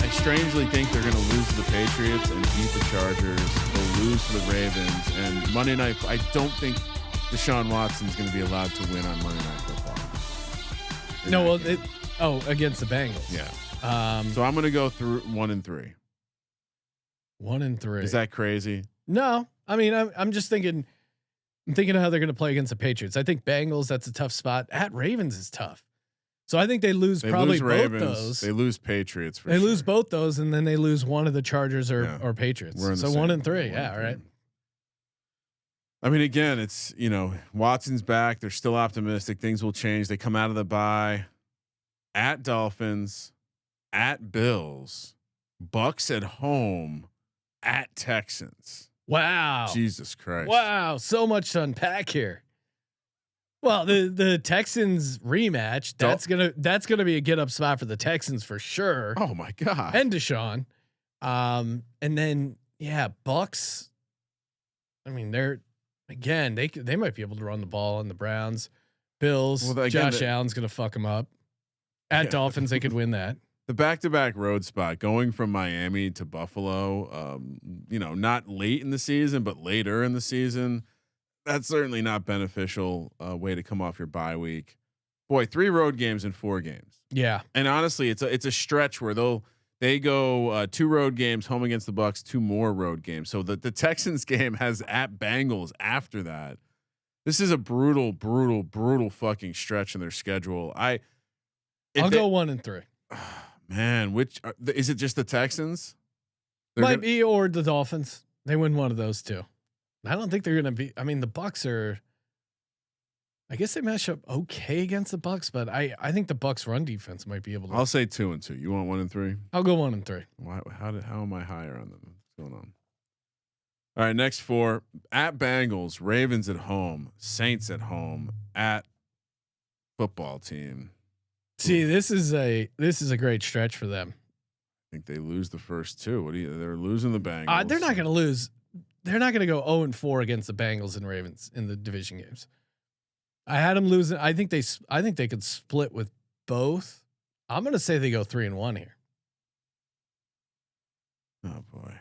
[SPEAKER 3] I strangely think they're going to lose to the Patriots and beat the Chargers. They'll lose to the Ravens, and Monday night. I don't think Deshaun Watson is going to be allowed to win on Monday Night Football.
[SPEAKER 1] Against the Bengals.
[SPEAKER 3] Yeah. So I'm going to go through 1-3.
[SPEAKER 1] 1-3.
[SPEAKER 3] Is that crazy?
[SPEAKER 1] No, I mean, I'm just thinking. I'm thinking of how they're going to play against the Patriots. I think Bengals, that's a tough spot. At Ravens is tough. So I think they lose both those.
[SPEAKER 3] They lose Patriots.
[SPEAKER 1] They lose both those, and then they lose one of the Chargers or Patriots. So 1-3. Yeah, all right.
[SPEAKER 3] I mean, again, it's Watson's back. They're still optimistic. Things will change. They come out of the bye. At Dolphins, at Bills, Bucks at home, at Texans.
[SPEAKER 1] Wow.
[SPEAKER 3] Jesus Christ.
[SPEAKER 1] Wow. So much to unpack here. Well, the Texans rematch, that's gonna be a get up spot for the Texans for sure.
[SPEAKER 3] Oh my God.
[SPEAKER 1] And Deshaun. And then Bucks. I mean, they might be able to run the ball on the Browns. Bills, Josh Allen's gonna fuck them up. At Dolphins, they could win that.
[SPEAKER 3] The back-to-back road spot going from Miami to Buffalo, not late in the season, but later in the season. That's certainly not beneficial way to come off your bye week. Boy, 3 road games in 4 games.
[SPEAKER 1] Yeah.
[SPEAKER 3] And honestly, it's a stretch where they go 2 road games, home against the Bucks, 2 more road games. So the Texans game has at Bengals after that. This is a brutal fucking stretch in their schedule. I'll
[SPEAKER 1] go 1-3.
[SPEAKER 3] Man, which is it? Just the Texans?
[SPEAKER 1] Might be, or the Dolphins. They win one of those 2. I don't think they're going to be. I mean, the Bucks are. I guess they match up okay against the Bucks, but I think the Bucks run defense might be able to.
[SPEAKER 3] I'll say 2-2. You want 1-3?
[SPEAKER 1] I'll go 1-3.
[SPEAKER 3] Why? How am I higher on them? What's going on? All right, next 4 at Bengals, Ravens at home, Saints at home, at football team.
[SPEAKER 1] See, this is a great stretch for them.
[SPEAKER 3] I think they lose the first 2. They're losing the Bengals.
[SPEAKER 1] They're not going to lose. They're not going to go 0-4 against the Bengals and Ravens in the division games. I had them losing. I think they could split with both. I'm going to say they go 3-1 here.
[SPEAKER 3] Oh boy.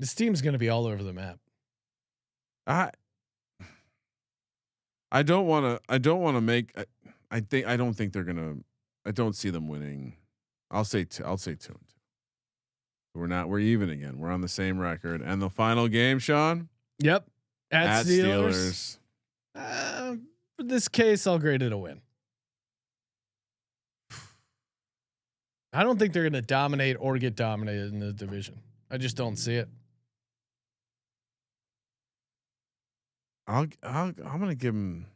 [SPEAKER 1] This team's going to be all over the map.
[SPEAKER 3] I don't want to make. I don't think they're gonna. I don't see them winning. I'll say 2-2. We're even again. We're on the same record. And the final game, Sean.
[SPEAKER 1] Yep. At Steelers. For this case, I'll grade it a win. I don't think they're going to dominate or get dominated in the division. I just don't see it.
[SPEAKER 3] I'm gonna give him.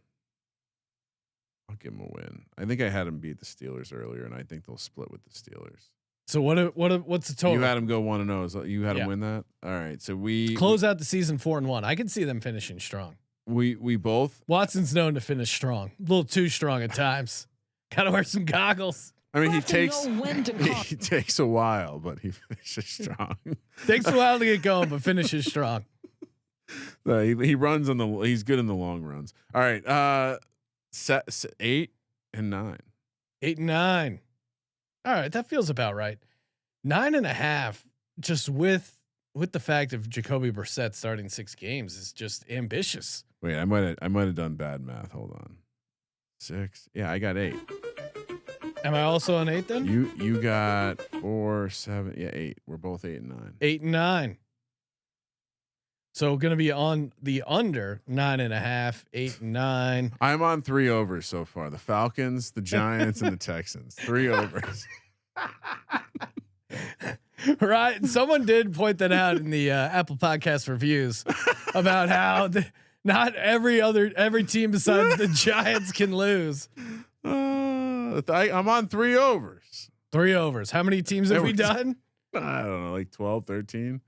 [SPEAKER 3] I'll give him a win. I think I had him beat the Steelers earlier, and I think they'll split with the Steelers.
[SPEAKER 1] So what's the total?
[SPEAKER 3] You had him go 1-0. So you had him win that. All right. So we
[SPEAKER 1] close out the season 4-1. I can see them finishing strong.
[SPEAKER 3] We both.
[SPEAKER 1] Watson's known to finish strong, a little too strong at times. Got to wear some goggles.
[SPEAKER 3] I mean, he takes a while, but he finishes strong.
[SPEAKER 1] Takes a while to get going, but finishes strong.
[SPEAKER 3] No, he runs on the. He's good in the long runs. All right. 8 and 9.
[SPEAKER 1] 8 and 9. All right, that feels about right. 9.5, just with the fact of Jacoby Brissett starting 6 games is just ambitious.
[SPEAKER 3] Wait, I might have done bad math. Hold on. 6. Yeah, I got 8.
[SPEAKER 1] Am I also on 8 then?
[SPEAKER 3] You got 4, 7. Yeah, 8. We're both 8 and 9.
[SPEAKER 1] 8 and 9. So going to be on the under 9.5, 8 and 9.
[SPEAKER 3] I'm on 3 overs so far. The Falcons, the Giants, and the Texans. 3 overs.
[SPEAKER 1] Right. Someone did point that out in the Apple Podcast reviews about how not every team besides the Giants can lose.
[SPEAKER 3] I'm on 3 overs.
[SPEAKER 1] 3 overs. How many teams have we done?
[SPEAKER 3] I don't know, like 12, 13.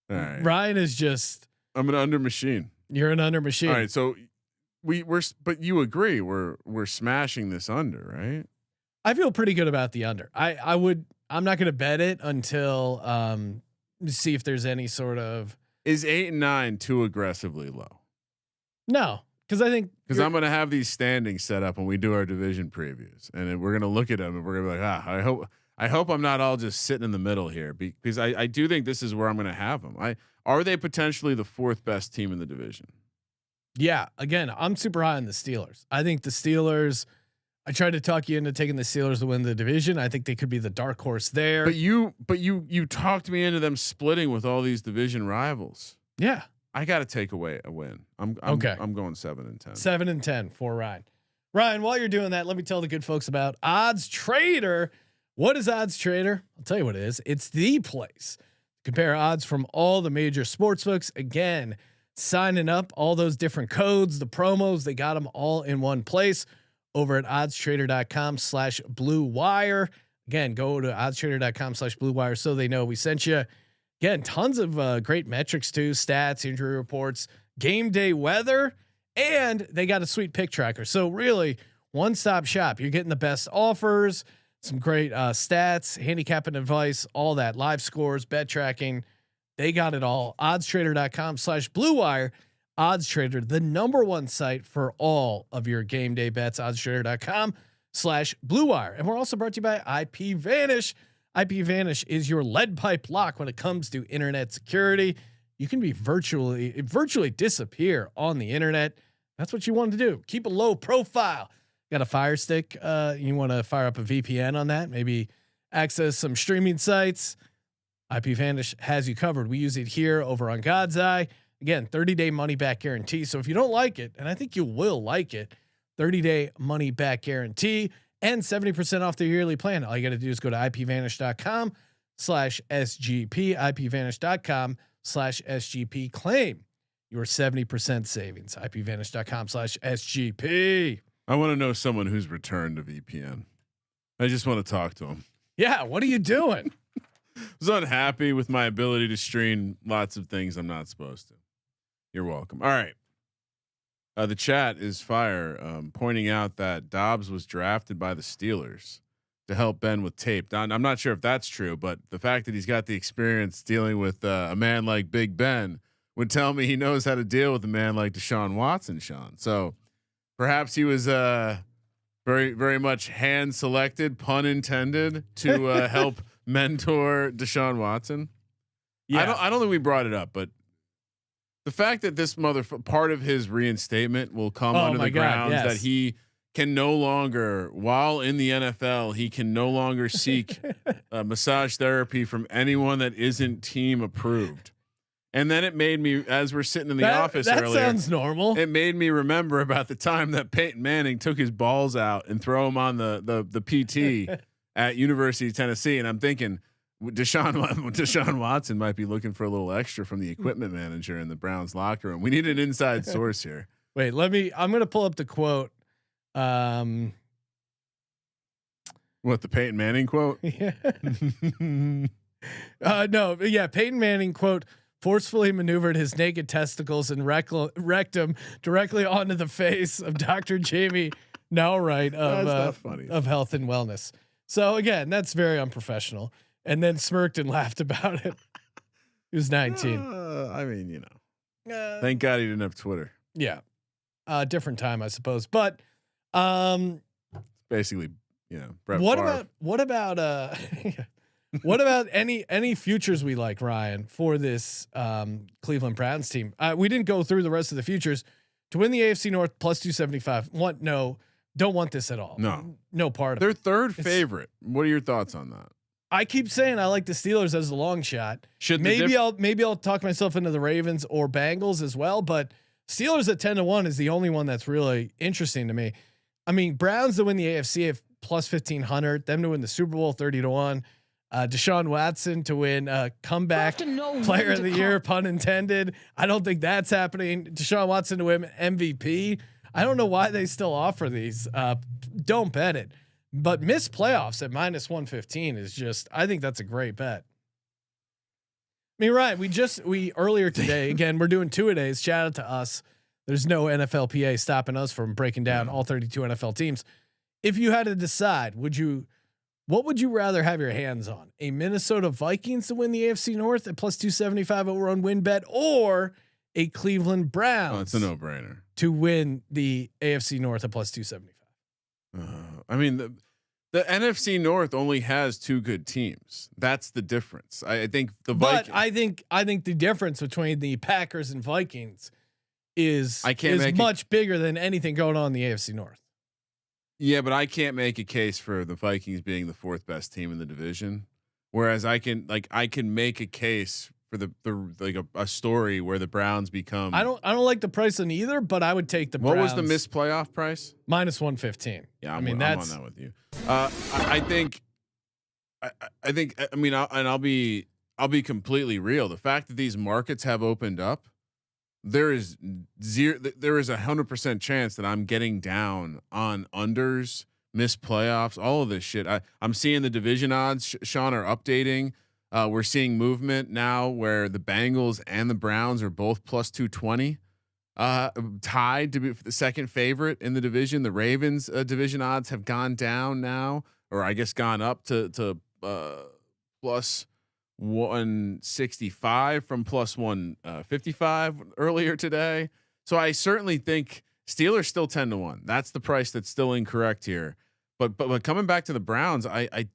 [SPEAKER 3] All right.
[SPEAKER 1] Ryan is just.
[SPEAKER 3] I'm an under machine.
[SPEAKER 1] You're an under machine.
[SPEAKER 3] All right. So but you agree we're smashing this under, right?
[SPEAKER 1] I feel pretty good about the under. I'm not going to bet it until see if there's any sort of.
[SPEAKER 3] Is 8 and 9 too aggressively low?
[SPEAKER 1] No, because I'm
[SPEAKER 3] going to have these standings set up when we do our division previews, and we're going to look at them and we're going to be like, I hope I'm not all just sitting in the middle here, because I do think this is where I'm going to have them. Are they potentially the 4th best team in the division?
[SPEAKER 1] Yeah. Again, I'm super high on the Steelers. I think the Steelers. I tried to talk you into taking the Steelers to win the division. I think they could be the dark horse there.
[SPEAKER 3] But you talked me into them splitting with all these division rivals.
[SPEAKER 1] Yeah.
[SPEAKER 3] I got to take away a win. I'm
[SPEAKER 1] okay.
[SPEAKER 3] I'm going 7 and 10.
[SPEAKER 1] 7 and 10 for Ryan. Ryan, while you're doing that, let me tell the good folks about Odds Trader. What is Odds Trader? I'll tell you what it is. It's the place. Compare odds from all the major sports books. Again, signing up, all those different codes, the promos, they got them all in one place over at oddstrader.com/blue wire. Again, go to oddstrader.com/blue wire so they know we sent you. Again, tons of great metrics too, stats, injury reports, game day weather, and they got a sweet pick tracker. So really, one-stop shop. You're getting the best offers, some great stats, handicapping advice, all that, live scores, bet tracking. They got it all. oddstrader.com/blue wire. Odds Trader, the #1 site for all of your game day bets. oddstrader.com/blue wire. And we're also brought to you by IP Vanish. IP Vanish is your lead pipe lock when it comes to internet security. You can be virtually disappear on the internet. That's what you want to do. Keep a low profile. Got a Fire Stick. You want to fire up a VPN on that, maybe access some streaming sites. IP Vanish has you covered. We use it here over on God's Eye. Again, 30-day money back guarantee. So if you don't like it, and I think you will like it, 30-day money back guarantee and 70% off the yearly plan. All you got to do is go to ipvanish.com/SGP, ipvanish.com/SGP. Claim your 70% savings. ipvanish.com/SGP.
[SPEAKER 3] I want to know someone who's returned to VPN. I just want to talk to him.
[SPEAKER 1] Yeah. What are you doing?
[SPEAKER 3] I was unhappy with my ability to stream lots of things I'm not supposed to. You're welcome. All right. The chat is fire, pointing out that Dobbs was drafted by the Steelers to help Ben with tape. Now, I'm not sure if that's true, but the fact that he's got the experience dealing with a man like Big Ben would tell me he knows how to deal with a man like Deshaun Watson, Sean. So perhaps he was very, very much hand selected, pun intended, to help mentor Deshaun Watson.
[SPEAKER 1] Yeah.
[SPEAKER 3] I don't think we brought it up, but the fact that this part of his reinstatement will come under the grounds that he can no longer, while in the NFL, he can no longer seek massage therapy from anyone that isn't team approved. And then it made me, as we're sitting in the office earlier,
[SPEAKER 1] that sounds normal.
[SPEAKER 3] It made me remember about the time that Peyton Manning took his balls out and throw them on the PT at University of Tennessee. And I'm thinking Deshaun Watson might be looking for a little extra from the equipment manager in the Browns locker room. We need an inside source here.
[SPEAKER 1] Wait, I'm going to pull up the quote.
[SPEAKER 3] What, the Peyton Manning quote?
[SPEAKER 1] Yeah. No, yeah. Peyton Manning quote, forcefully maneuvered his naked testicles and rectum directly onto the face of Dr. Jamie Nowright of Health and Wellness. So again, that's very unprofessional. And then smirked and laughed about it. He was 19.
[SPEAKER 3] I mean, thank God he didn't have Twitter.
[SPEAKER 1] Yeah. Different time, I suppose. But
[SPEAKER 3] basically, Brett
[SPEAKER 1] what
[SPEAKER 3] Favre.
[SPEAKER 1] about what about any futures we like, Ryan, for this Cleveland Browns team? We didn't go through the rest of the futures. To win the AFC North plus 275. Don't want this at all. No part of
[SPEAKER 3] Their
[SPEAKER 1] it.
[SPEAKER 3] third favorite. What are your thoughts on that?
[SPEAKER 1] I keep saying I like the Steelers as a long shot. Maybe I'll talk myself into the Ravens or Bengals as well, but Steelers at 10-1 is the only one that's really interesting to me. I mean, Browns to win the AFC at plus 1500, them to win the Super Bowl 30-1. Deshaun Watson to win comeback player of the year, pun intended. I don't think that's happening. Deshaun Watson to win MVP. I don't know why they still offer these. Don't bet it. But miss playoffs at minus 115 is just, I think that's a great bet. I mean, right. We earlier today, again, we're doing 2-a-days. Shout out to us. There's no NFLPA stopping us from breaking down all 32 NFL teams. If you had to decide, what would you rather have your hands on? A Minnesota Vikings to win the AFC North at plus 275 over on win bet, or a Cleveland Browns?
[SPEAKER 3] Oh, it's a no-brainer
[SPEAKER 1] to win the AFC North at plus 275.
[SPEAKER 3] I mean, the NFC North only has two good teams. That's the difference. I think the Vikings.
[SPEAKER 1] But I think the difference between the Packers and Vikings is much bigger than anything going on in the AFC North.
[SPEAKER 3] Yeah, but I can't make a case for the Vikings being the fourth best team in the division. Whereas I can make a case for a story where the Browns become.
[SPEAKER 1] I don't like the price on either, but I would take the Browns.
[SPEAKER 3] What was the missed playoff price?
[SPEAKER 1] Minus 115.
[SPEAKER 3] Yeah, I'm on that with you. I think. I'll be completely real. The fact that these markets have opened up, there is 100% chance that I'm getting down on unders, missed playoffs, all of this shit. I'm seeing the division odds, Sean, are updating. We're seeing movement now where the Bengals and the Browns are both plus 220, tied to be the second favorite in the division. The Ravens division odds have gone down now, or I guess gone up to plus 165 from plus 155 earlier today. So I certainly think Steelers still 10-1. That's the price that's still incorrect here. But coming back to the Browns, I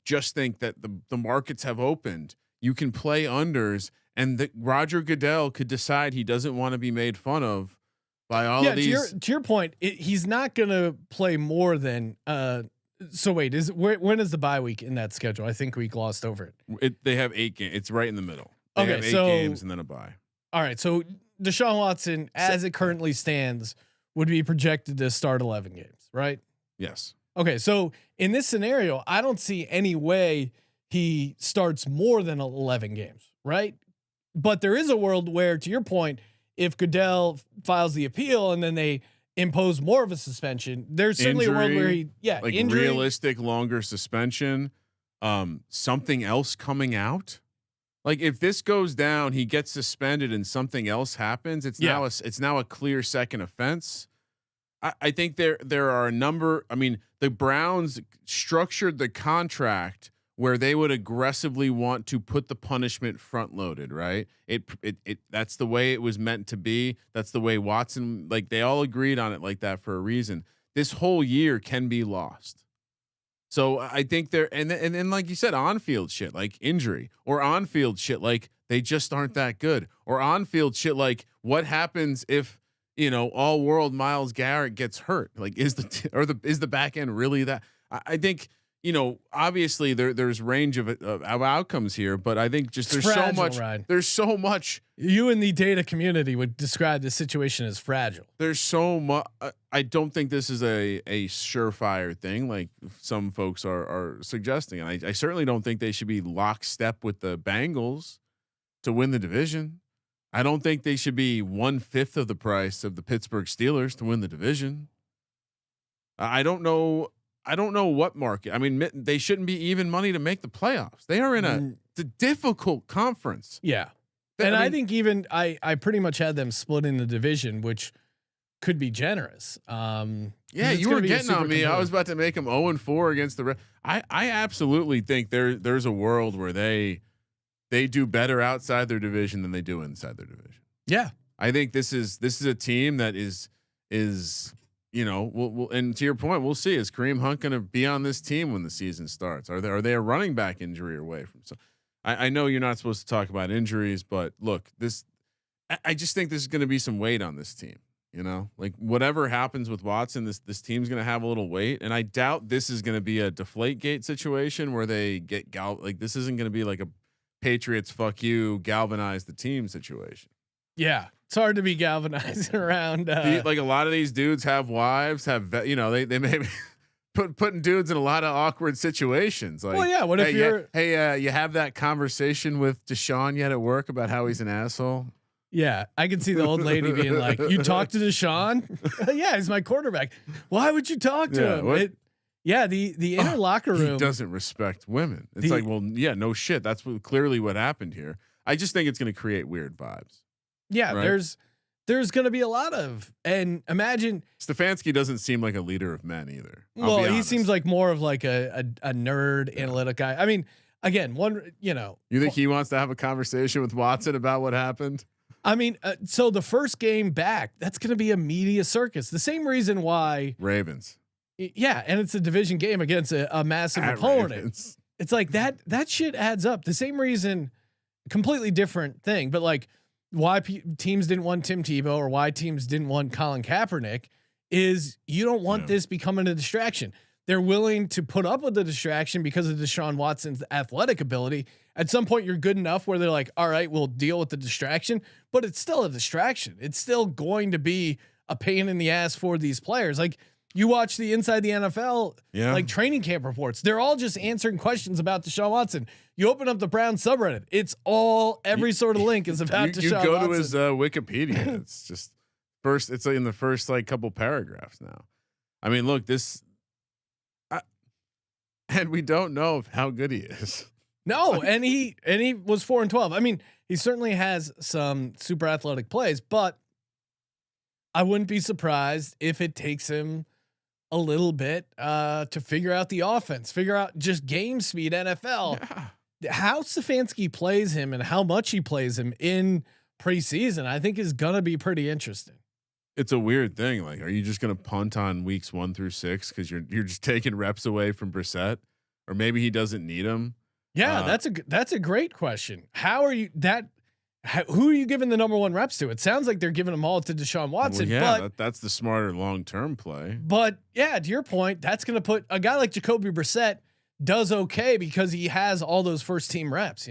[SPEAKER 3] just think that the markets have opened. You can play unders, and that Roger Goodell could decide he doesn't want to be made fun of by all of these.
[SPEAKER 1] To your point, he's not going to play more than. So wait, when is the bye week in that schedule? I think we glossed over it.
[SPEAKER 3] They have 8 games. It's right in the middle. They have 8 games and then a bye.
[SPEAKER 1] All right, so Deshaun Watson, as it currently stands, would be projected to start 11 games, right?
[SPEAKER 3] Yes.
[SPEAKER 1] Okay, so in this scenario, I don't see any way he starts more than 11 games, right? But there is a world where, to your point, if Goodell files the appeal and then they impose more of a suspension, there's certainly a world where injury,
[SPEAKER 3] realistic longer suspension, something else coming out. Like if this goes down, he gets suspended and something else happens. It's now a clear second offense. I think there are a number. I mean, the Browns structured the contract where they would aggressively want to put the punishment front loaded, right? It that's the way it was meant to be. That's the way Watson, like they all agreed on it like that for a reason. This whole year can be lost. So I think and then like you said, on-field shit like injury or on-field shit like They just aren't that good. Or on field shit like what happens if all world Myles Garrett gets hurt? Like is the back end really that? I think obviously there's range of outcomes here, but I think just there's fragile, so much. Ryan. There's so much.
[SPEAKER 1] You in the data community would describe the situation as fragile.
[SPEAKER 3] There's so much. I don't think this is a surefire thing like some folks are suggesting, and I certainly don't think they should be lockstep with the Bengals to win the division. I don't think they should be 1/5 of the price of the Pittsburgh Steelers to win the division. I don't know what market. I mean, they shouldn't be even money to make the playoffs. They are in a difficult conference.
[SPEAKER 1] Yeah. And I think even I pretty much had them split in the division, which could be generous.
[SPEAKER 3] Yeah, you were getting on me. I was about to make them 0-4 against the. I absolutely think there's a world where they do better outside their division than they do inside their division.
[SPEAKER 1] Yeah,
[SPEAKER 3] I think this is a team that is we'll and to your point, we'll see. Is Kareem Hunt going to be on this team when the season starts? Are they a running back injury away from? So I know you're not supposed to talk about injuries, but look, I just think there's going to be some weight on this team. Like whatever happens with Watson, this team's going to have a little weight, and I doubt this is going to be a Deflategate situation where they get like this isn't going to be like a Patriots fuck you galvanize the team situation.
[SPEAKER 1] Yeah, it's hard to be galvanizing around.
[SPEAKER 3] Like a lot of these dudes have wives, they may be putting dudes in a lot of awkward situations. Like,
[SPEAKER 1] well, yeah. What if
[SPEAKER 3] you have that conversation with Deshaun yet at work about how he's an asshole?
[SPEAKER 1] Yeah, I can see the old lady being like, "You talk to Deshaun? Yeah, he's my quarterback. Why would you talk to him?" The inner locker room.
[SPEAKER 3] He doesn't respect women. It's like, well, yeah, no shit. That's clearly what happened here. I just think it's going to create weird vibes.
[SPEAKER 1] Yeah, right? There's going to be a lot of, and imagine
[SPEAKER 3] Stefanski doesn't seem like a leader of men either.
[SPEAKER 1] Well, he seems like more of like a nerd analytic guy. I mean, again, you
[SPEAKER 3] think he wants to have a conversation with Watson about what happened?
[SPEAKER 1] I mean, so the first game back, that's going to be a media circus. The same reason why
[SPEAKER 3] Ravens.
[SPEAKER 1] Yeah, and it's a division game against a massive opponent.
[SPEAKER 3] Ravens.
[SPEAKER 1] It's like that shit adds up. The same reason, completely different thing, but like why teams didn't want Tim Tebow or why teams didn't want Colin Kaepernick is you don't want this becoming a distraction. They're willing to put up with the distraction because of Deshaun Watson's athletic ability. At some point, you're good enough where they're like, all right, we'll deal with the distraction, but it's still a distraction. It's still going to be a pain in the ass for these players. Like you watch the Inside the NFL, like training camp reports, they're all just answering questions about Deshaun Watson. You open up the Brown subreddit, it's all every sort of link is about Deshaun Watson.
[SPEAKER 3] You go to his Wikipedia. It's just it's in the first like couple paragraphs now. I mean, look, and we don't know how good he is.
[SPEAKER 1] No, and he was 4-12. I mean, he certainly has some super athletic plays, but I wouldn't be surprised if it takes him a little bit to figure out the offense, figure out just game speed NFL. Yeah. How Stefanski plays him and how much he plays him in preseason, I think is gonna be pretty interesting.
[SPEAKER 3] It's a weird thing. Like, are you just gonna punt on weeks 1 through 6 because you're just taking reps away from Brissett, or maybe he doesn't need them?
[SPEAKER 1] Yeah, that's a great question. How are you who are you giving the number 1 reps to? It sounds like they're giving them all to Deshaun Watson.
[SPEAKER 3] Well, yeah,
[SPEAKER 1] but
[SPEAKER 3] that's the smarter long-term play.
[SPEAKER 1] But yeah, to your point, that's going to put a guy like Jacoby Brissett does okay because he has all those first team reps.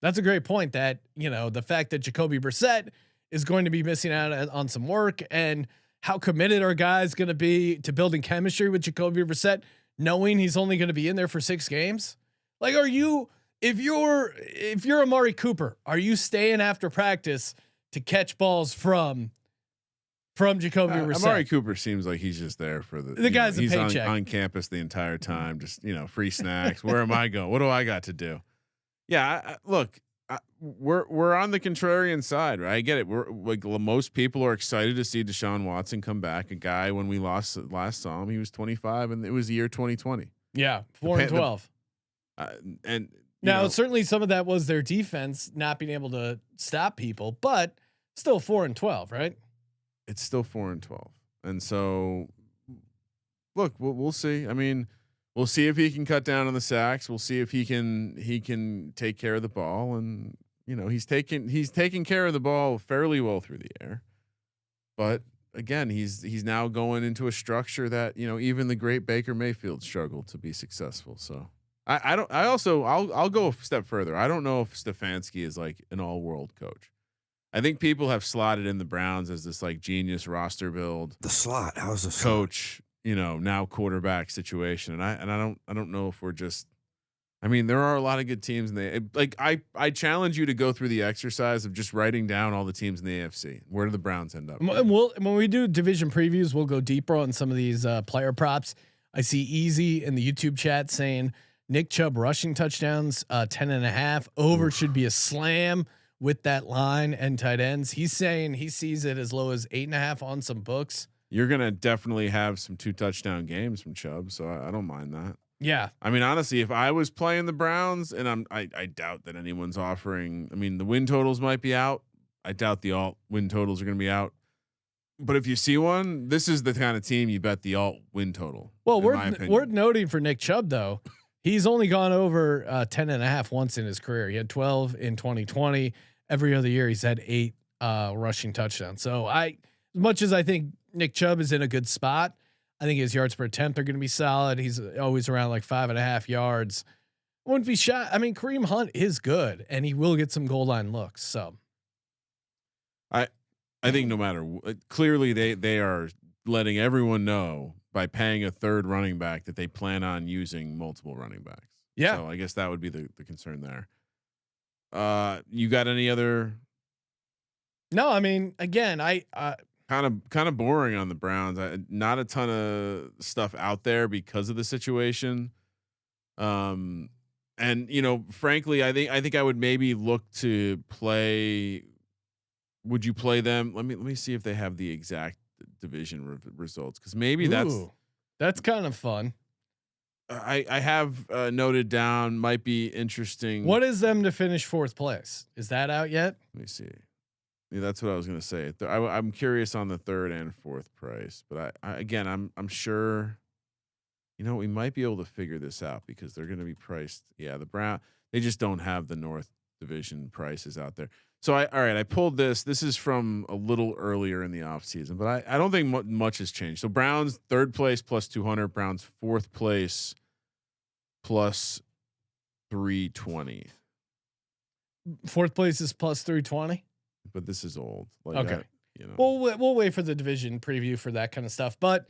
[SPEAKER 1] That's a great point. That the fact that Jacoby Brissett is going to be missing out on some work, and how committed are guys going to be to building chemistry with Jacoby Brissett, knowing he's only going to be in there for 6 games. Like, if you're Amari Cooper, are you staying after practice to catch balls from Jacoby Brissett?
[SPEAKER 3] Amari Cooper seems like he's just there for the
[SPEAKER 1] guy's
[SPEAKER 3] he's
[SPEAKER 1] a paycheck
[SPEAKER 3] on campus the entire time. Just free snacks. Where am I going? What do I got to do? Yeah, look, we're on the contrarian side, right? I get it. We're like most people are excited to see Deshaun Watson come back. A guy when we last saw him, he was 25, and it was the year 2020.
[SPEAKER 1] Yeah, 4-12.
[SPEAKER 3] And
[SPEAKER 1] now certainly some of that was their defense not being able to stop people, but still 4-12, right?
[SPEAKER 3] It's still 4-12, and so look, we'll see. I mean, we'll see if he can cut down on the sacks. We'll see if he can take care of the ball, and he's taking care of the ball fairly well through the air, but again, he's now going into a structure that even the great Baker Mayfield struggled to be successful. So I'll go a step further. I don't know if Stefanski is like an all-world coach. I think people have slotted in the Browns as this like genius roster build.
[SPEAKER 4] The slot, how's the
[SPEAKER 3] coach? Now quarterback situation, and I don't know if we're just. I mean, there are a lot of good teams, and I challenge you to go through the exercise of just writing down all the teams in the AFC. Where do the Browns end up?
[SPEAKER 1] When we do division previews, we'll go deeper on some of these player props. I see Easy in the YouTube chat saying Nick Chubb rushing touchdowns, 10.5 over should be a slam with that line and tight ends. He's saying he sees it as low as 8.5 on some books.
[SPEAKER 3] You're gonna definitely have some 2 touchdown games from Chubb, so I don't mind that.
[SPEAKER 1] Yeah.
[SPEAKER 3] I mean, honestly, if I was playing the Browns, and I doubt that anyone's offering. I mean, the win totals might be out. I doubt the alt win totals are going to be out. But if you see one, this is the kind of team you bet the alt win total.
[SPEAKER 1] Well, worth noting for Nick Chubb though, he's only gone over 10.5 once in his career. He had 12 in 2020. Every other year he's had 8 rushing touchdowns. So as much as I think Nick Chubb is in a good spot, I think his yards per attempt are going to be solid. He's always around like 5.5 yards. Wouldn't be shot. I mean, Kareem Hunt is good, and he will get some goal line looks. So,
[SPEAKER 3] I think no matter clearly they are letting everyone know by paying a third running back that they plan on using multiple running backs.
[SPEAKER 1] Yeah.
[SPEAKER 3] So I guess that would be the concern there. You got any other?
[SPEAKER 1] No, I mean, again,
[SPEAKER 3] kind of boring on the Browns. Not a ton of stuff out there because of the situation. And frankly, I think I would maybe look to play. Would you play them? Let me see if they have the exact division results, because maybe
[SPEAKER 1] that's kind of fun.
[SPEAKER 3] I have noted down, might be interesting.
[SPEAKER 1] What is them to finish 4th place? Is that out yet?
[SPEAKER 3] Let me see. Yeah, that's what I was going to say. I'm curious on the 3rd and 4th price, but I'm sure, we might be able to figure this out because they're going to be priced. Yeah. The Brown, they just don't have the North division prices out there. So I pulled this. This is from a little earlier in the off season, but I don't think much has changed. So Browns 3rd place plus 200, Browns 4th place plus 320.
[SPEAKER 1] 4th place is plus 320.
[SPEAKER 3] But this is old.
[SPEAKER 1] Okay. We'll wait for the division preview for that kind of stuff. But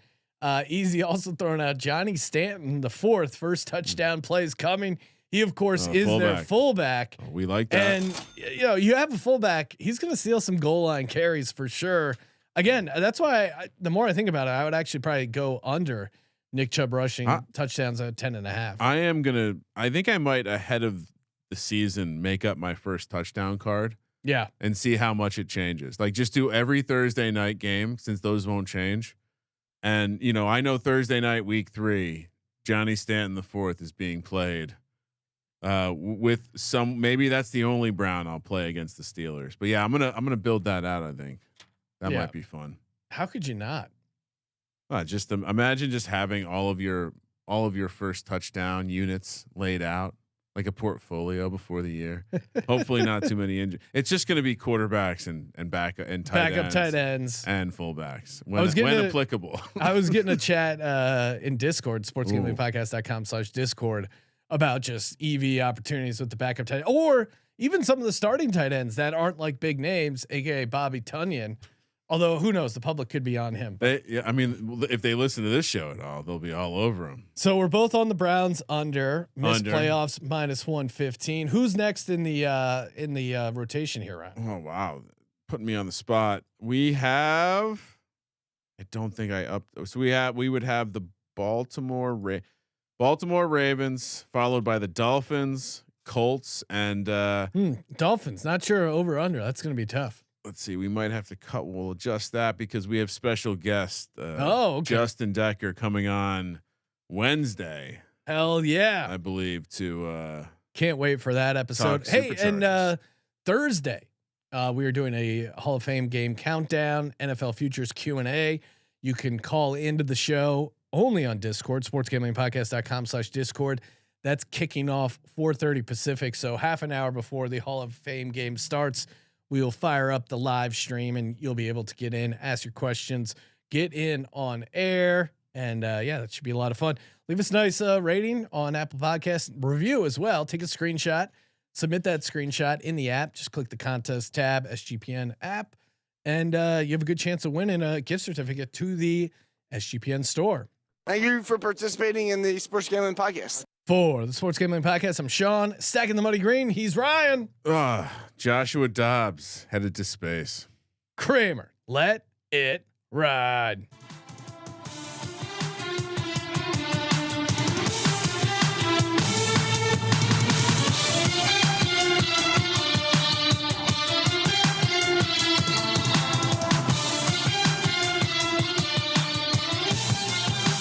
[SPEAKER 1] Easy also throwing out Johnny Stanton, the 4th first touchdown play is coming. He of course is their fullback.
[SPEAKER 3] Oh, we like that.
[SPEAKER 1] And you have a fullback. He's going to steal some goal line carries for sure. Again, that's why the more I think about it, I would actually probably go under Nick Chubb rushing touchdowns at 10.5.
[SPEAKER 3] I think I might ahead of the season make up my first touchdown card.
[SPEAKER 1] Yeah.
[SPEAKER 3] And see how much it changes. Like just do every Thursday night game, since those won't change. And I know Thursday night week 3, Johnny Stanton the 4th is being played with some, maybe that's the only Brown I'll play against the Steelers. But yeah, I'm going to build that out. I think that might be fun.
[SPEAKER 1] How could you not?
[SPEAKER 3] Just imagine just having all of your first touchdown units laid out. Like a portfolio before the year. Hopefully not too many injuries. It's just going to be quarterbacks and backup tight ends and fullbacks when applicable.
[SPEAKER 1] I was getting a chat in Discord, sportsgamblingpodcast.com/Discord, about just EV opportunities with the backup tight end, or even some of the starting tight ends that aren't like big names, aka Bobby Tunyon. Although who knows, the public could be on him.
[SPEAKER 3] If they listen to this show at all, they'll be all over him.
[SPEAKER 1] So we're both on the Browns under playoffs -115. Who's next in the rotation here, Ryan?
[SPEAKER 3] Oh wow, putting me on the spot. We have. I don't think I up. So we would have the Baltimore Ravens, followed by the Dolphins, Colts, and
[SPEAKER 1] Dolphins. Not sure over under. That's going to be tough.
[SPEAKER 3] Let's see. We might have to cut. We'll adjust that because we have special guest Justin Decker coming on Wednesday.
[SPEAKER 1] Hell yeah!
[SPEAKER 3] I believe to.
[SPEAKER 1] Can't wait for that episode. Hey, and Thursday, we are doing a Hall of Fame game countdown, NFL futures Q&A. You can call into the show only on Discord, sportsgamblingpodcast.com/Discord. That's kicking off 4:30 Pacific. So half an hour before the Hall of Fame game starts, we will fire up the live stream and you'll be able to get in, ask your questions, get in on air. And yeah, that should be a lot of fun. Leave us a nice rating on Apple Podcasts, review as well. Take a screenshot, submit that screenshot in the app. Just click the contest tab, SGPN app, and you have a good chance of winning a gift certificate to the SGPN store.
[SPEAKER 4] Thank you for participating in the Sports Gambling Podcast.
[SPEAKER 1] For the Sports Gambling Podcast, I'm Sean, stacking the money green. He's Ryan.
[SPEAKER 3] Joshua Dobbs headed to space.
[SPEAKER 1] Kramer, let it ride.